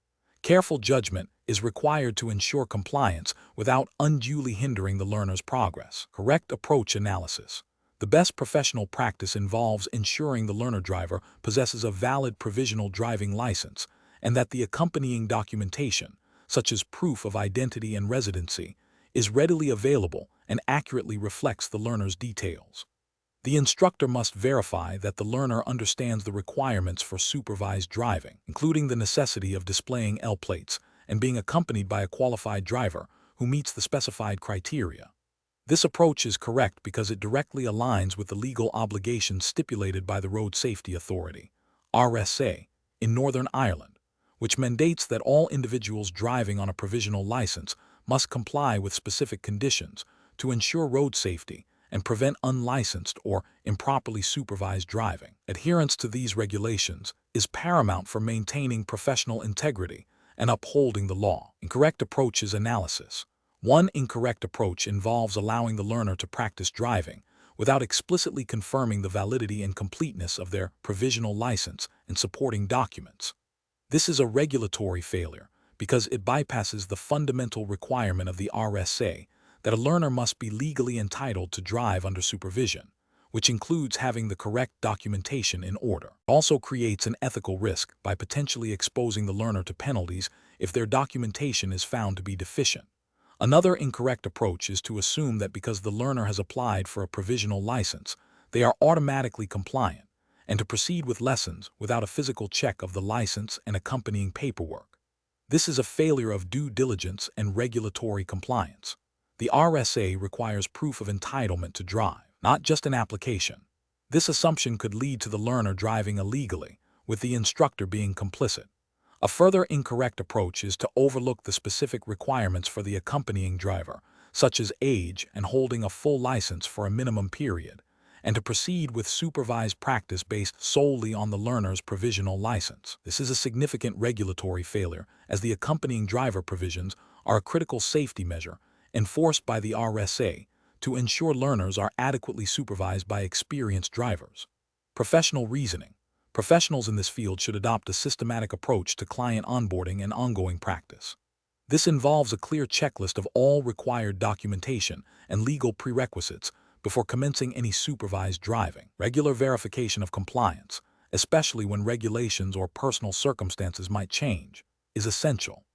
Careful judgment is required to ensure compliance without unduly hindering the learner's progress. Correct approach analysis. The best professional practice involves ensuring the learner-driver possesses a valid provisional driving license and that the accompanying documentation, such as proof of identity and residency, is readily available and accurately reflects the learner's details. The instructor must verify that the learner understands the requirements for supervised driving, including the necessity of displaying L plates and being accompanied by a qualified driver who meets the specified criteria. This approach is correct because it directly aligns with the legal obligations stipulated by the Road Safety Authority, RSA, in Northern Ireland, which mandates that all individuals driving on a provisional license must comply with specific conditions to ensure road safety and prevent unlicensed or improperly supervised driving. Adherence to these regulations is paramount for maintaining professional integrity and upholding the law. Incorrect approaches analysis. One incorrect approach involves allowing the learner to practice driving without explicitly confirming the validity and completeness of their provisional license and supporting documents. This is a regulatory failure because it bypasses the fundamental requirement of the RSA that a learner must be legally entitled to drive under supervision, which includes having the correct documentation in order. It also creates an ethical risk by potentially exposing the learner to penalties if their documentation is found to be deficient. Another incorrect approach is to assume that because the learner has applied for a provisional license, they are automatically compliant, and to proceed with lessons without a physical check of the license and accompanying paperwork. This is a failure of due diligence and regulatory compliance. The RSA requires proof of entitlement to drive, not just an application. This assumption could lead to the learner driving illegally, with the instructor being complicit. A further incorrect approach is to overlook the specific requirements for the accompanying driver, such as age and holding a full license for a minimum period, and to proceed with supervised practice based solely on the learner's provisional license. This is a significant regulatory failure, as the accompanying driver provisions are a critical safety measure enforced by the RSA to ensure learners are adequately supervised by experienced drivers. Professional reasoning. Professionals in this field should adopt a systematic approach to client onboarding and ongoing practice. This involves a clear checklist of all required documentation and legal prerequisites before commencing any supervised driving. Regular verification of compliance, especially when regulations or personal circumstances might change, is essential.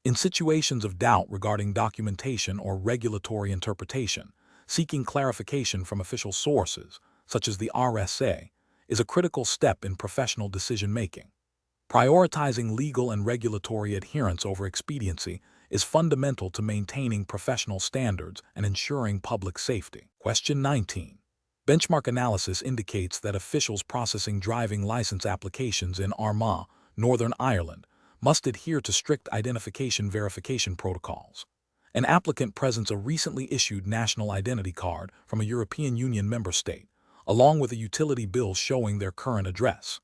In situations of doubt regarding documentation or regulatory interpretation, seeking clarification from official sources, such as the RSA, is a critical step in professional decision-making. Prioritizing legal and regulatory adherence over expediency is fundamental to maintaining professional standards and ensuring public safety. Question 19. Benchmark analysis indicates that officials processing driving license applications in Armagh, Northern Ireland, must adhere to strict identification verification protocols. An applicant presents a recently issued national identity card from a European Union member state, along with a utility bill showing their current address.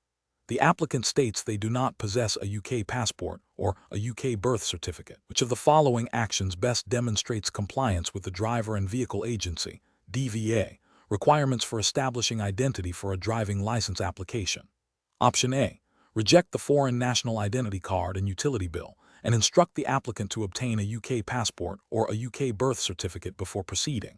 The applicant states they do not possess a UK passport or a UK birth certificate. Which of the following actions best demonstrates compliance with the Driver and Vehicle Agency, DVA, requirements for establishing identity for a driving license application? Option A. Reject the foreign national identity card and utility bill and instruct the applicant to obtain a UK passport or a UK birth certificate before proceeding.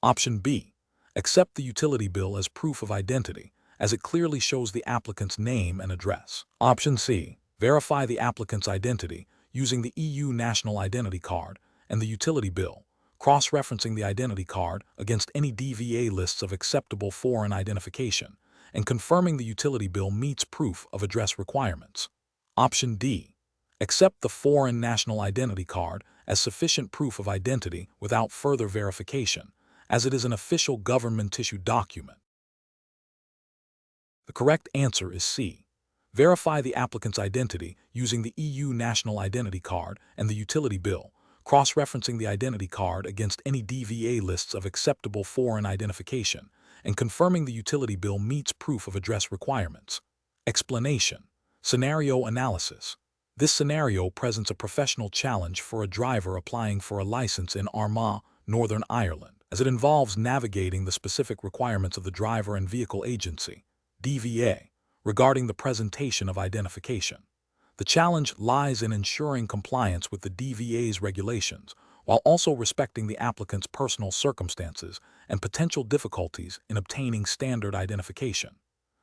Option B. Accept the utility bill as proof of identity, as it clearly shows the applicant's name and address. Option C. Verify the applicant's identity using the EU national identity card and the utility bill, cross-referencing the identity card against any DVA lists of acceptable foreign identification, and confirming the utility bill meets proof of address requirements. Option D. Accept the foreign national identity card as sufficient proof of identity without further verification, as it is an official government-issued document. The correct answer is C. Verify the applicant's identity using the EU national identity card and the utility bill, cross-referencing the identity card against any DVA lists of acceptable foreign identification, and confirming the utility bill meets proof of address requirements. Explanation. Scenario analysis. This scenario presents a professional challenge for a driver applying for a license in Armagh, Northern Ireland, as it involves navigating the specific requirements of the Driver and Vehicle Agency, DVA, regarding the presentation of identification. The challenge lies in ensuring compliance with the DVA's regulations, while also respecting the applicant's personal circumstances and potential difficulties in obtaining standard identification.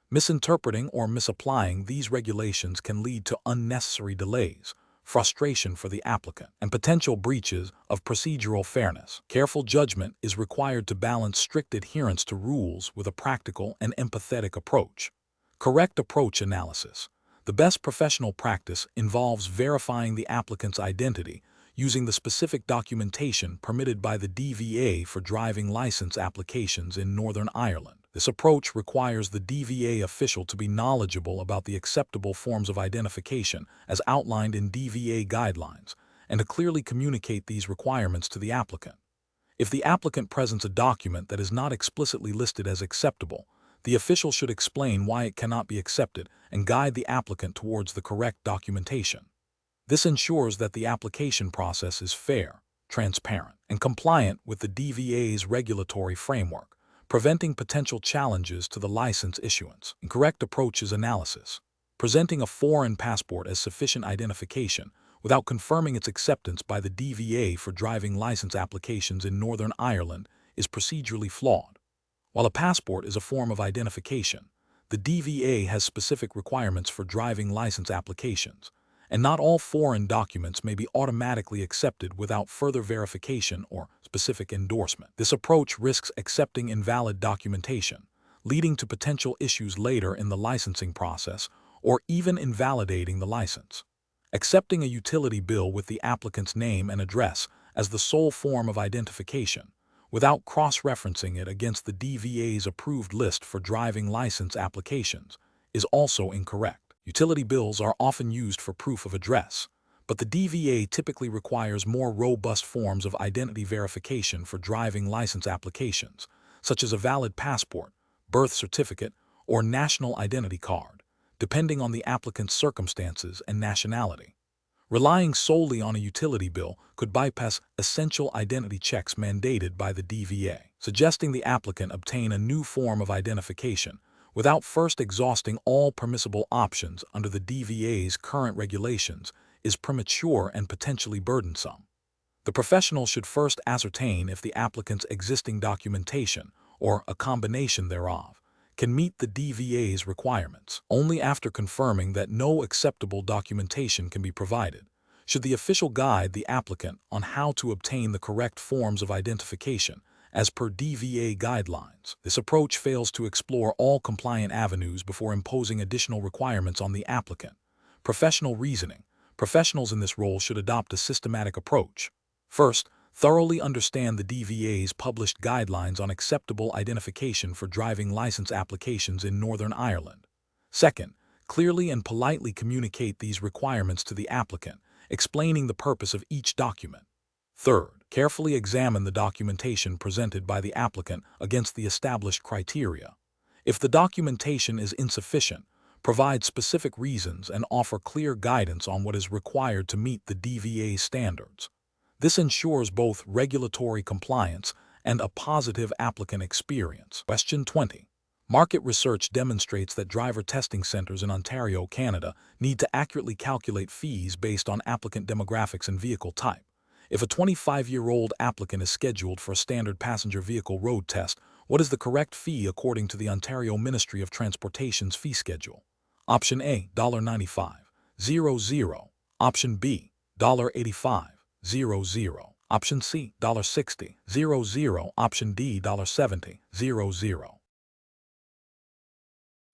Misinterpreting or misapplying these regulations can lead to unnecessary delays, frustration for the applicant, and potential breaches of procedural fairness. Careful judgment is required to balance strict adherence to rules with a practical and empathetic approach. Correct approach analysis. The best professional practice involves verifying the applicant's identity using the specific documentation permitted by the DVA for driving license applications in Northern Ireland. This approach requires the DVA official to be knowledgeable about the acceptable forms of identification as outlined in DVA guidelines and to clearly communicate these requirements to the applicant. If the applicant presents a document that is not explicitly listed as acceptable, the official should explain why it cannot be accepted and guide the applicant towards the correct documentation. This ensures that the application process is fair, transparent, and compliant with the DVA's regulatory framework, preventing potential challenges to the license issuance. Incorrect approaches analysis. Presenting a foreign passport as sufficient identification without confirming its acceptance by the DVA for driving license applications in Northern Ireland is procedurally flawed. While a passport is a form of identification, the DVA has specific requirements for driving license applications, and not all foreign documents may be automatically accepted without further verification or specific endorsement. This approach risks accepting invalid documentation, leading to potential issues later in the licensing process or even invalidating the license. Accepting a utility bill with the applicant's name and address as the sole form of identification, without cross-referencing it against the DVA's approved list for driving license applications, is also incorrect. Utility bills are often used for proof of address, but the DVA typically requires more robust forms of identity verification for driving license applications, such as a valid passport, birth certificate, or national identity card, depending on the applicant's circumstances and nationality. Relying solely on a utility bill could bypass essential identity checks mandated by the DVA, suggesting the applicant obtain a new form of identification without first exhausting all permissible options under the DVA's current regulations is premature and potentially burdensome. The professional should first ascertain if the applicant's existing documentation, or a combination thereof, can meet the DVA's requirements. Only after confirming that no acceptable documentation can be provided should the official guide the applicant on how to obtain the correct forms of identification as per DVA guidelines. This approach fails to explore all compliant avenues before imposing additional requirements on the applicant. Professional reasoning. Professionals in this role should adopt a systematic approach. First, thoroughly understand the DVA's published guidelines on acceptable identification for driving license applications in Northern Ireland. Second, clearly and politely communicate these requirements to the applicant, explaining the purpose of each document. Third, carefully examine the documentation presented by the applicant against the established criteria. If the documentation is insufficient, provide specific reasons and offer clear guidance on what is required to meet the DVA standards. This ensures both regulatory compliance and a positive applicant experience. Question 20. Market research demonstrates that driver testing centers in Ontario, Canada, need to accurately calculate fees based on applicant demographics and vehicle type. If a 25-year-old applicant is scheduled for a standard passenger vehicle road test, what is the correct fee according to the Ontario Ministry of Transportation's fee schedule? Option A, $95.00. Option B, $85.00. Option C, $60.00. Option D, $70.00.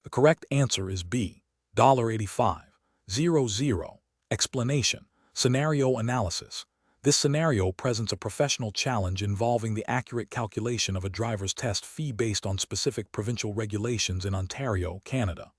The correct answer is B, $85.00. Explanation. Scenario analysis. This scenario presents a professional challenge involving the accurate calculation of a driver's test fee based on specific provincial regulations in Ontario, Canada.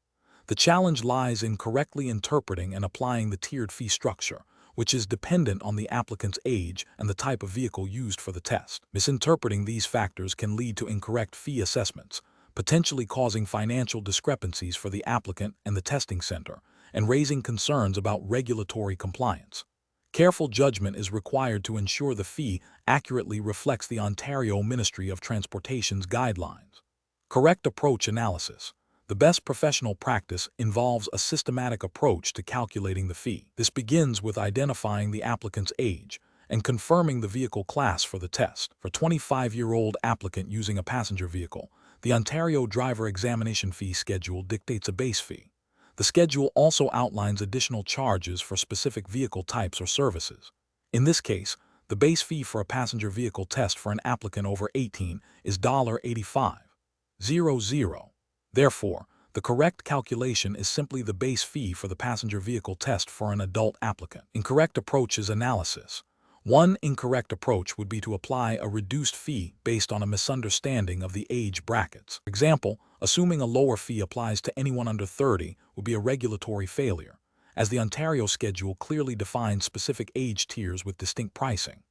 The challenge lies in correctly interpreting and applying the tiered fee structure, which is dependent on the applicant's age and the type of vehicle used for the test. Misinterpreting these factors can lead to incorrect fee assessments, potentially causing financial discrepancies for the applicant and the testing center, and raising concerns about regulatory compliance. Careful judgment is required to ensure the fee accurately reflects the Ontario Ministry of Transportation's guidelines. Correct approach analysis. The best professional practice involves a systematic approach to calculating the fee. This begins with identifying the applicant's age and confirming the vehicle class for the test. For a 25-year-old applicant using a passenger vehicle, the Ontario Driver Examination Fee Schedule dictates a base fee. The schedule also outlines additional charges for specific vehicle types or services. In this case, the base fee for a passenger vehicle test for an applicant over 18 is $85.00. Therefore, the correct calculation is simply the base fee for the passenger vehicle test for an adult applicant. Incorrect approach is analysis. One incorrect approach would be to apply a reduced fee based on a misunderstanding of the age brackets. For example, assuming a lower fee applies to anyone under 30 would be a regulatory failure, as the Ontario schedule clearly defines specific age tiers with distinct pricing.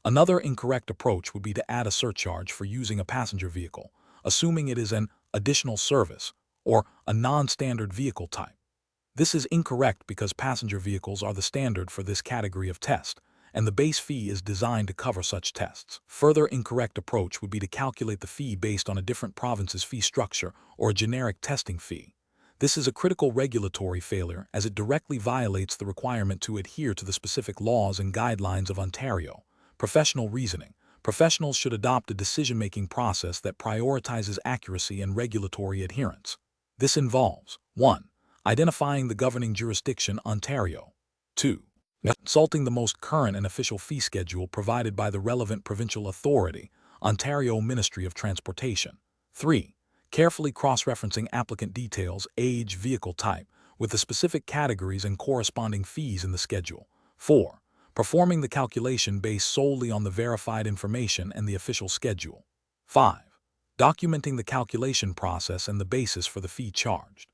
Another incorrect approach would be to add a surcharge for using a passenger vehicle, assuming it is an additional service or a non-standard vehicle type. This is incorrect because passenger vehicles are the standard for this category of test, and the base fee is designed to cover such tests. Further incorrect approach would be to calculate the fee based on a different province's fee structure or a generic testing fee. This is a critical regulatory failure as it directly violates the requirement to adhere to the specific laws and guidelines of Ontario. Professional reasoning. Professionals should adopt a decision-making process that prioritizes accuracy and regulatory adherence. This involves 1. Identifying the governing jurisdiction, Ontario. 2. Consulting the most current and official fee schedule provided by the relevant provincial authority, Ontario Ministry of Transportation. 3. Carefully cross-referencing applicant details, age, vehicle type, with the specific categories and corresponding fees in the schedule. 4. Performing the calculation based solely on the verified information and the official schedule. 5. Documenting the calculation process and the basis for the fee charged.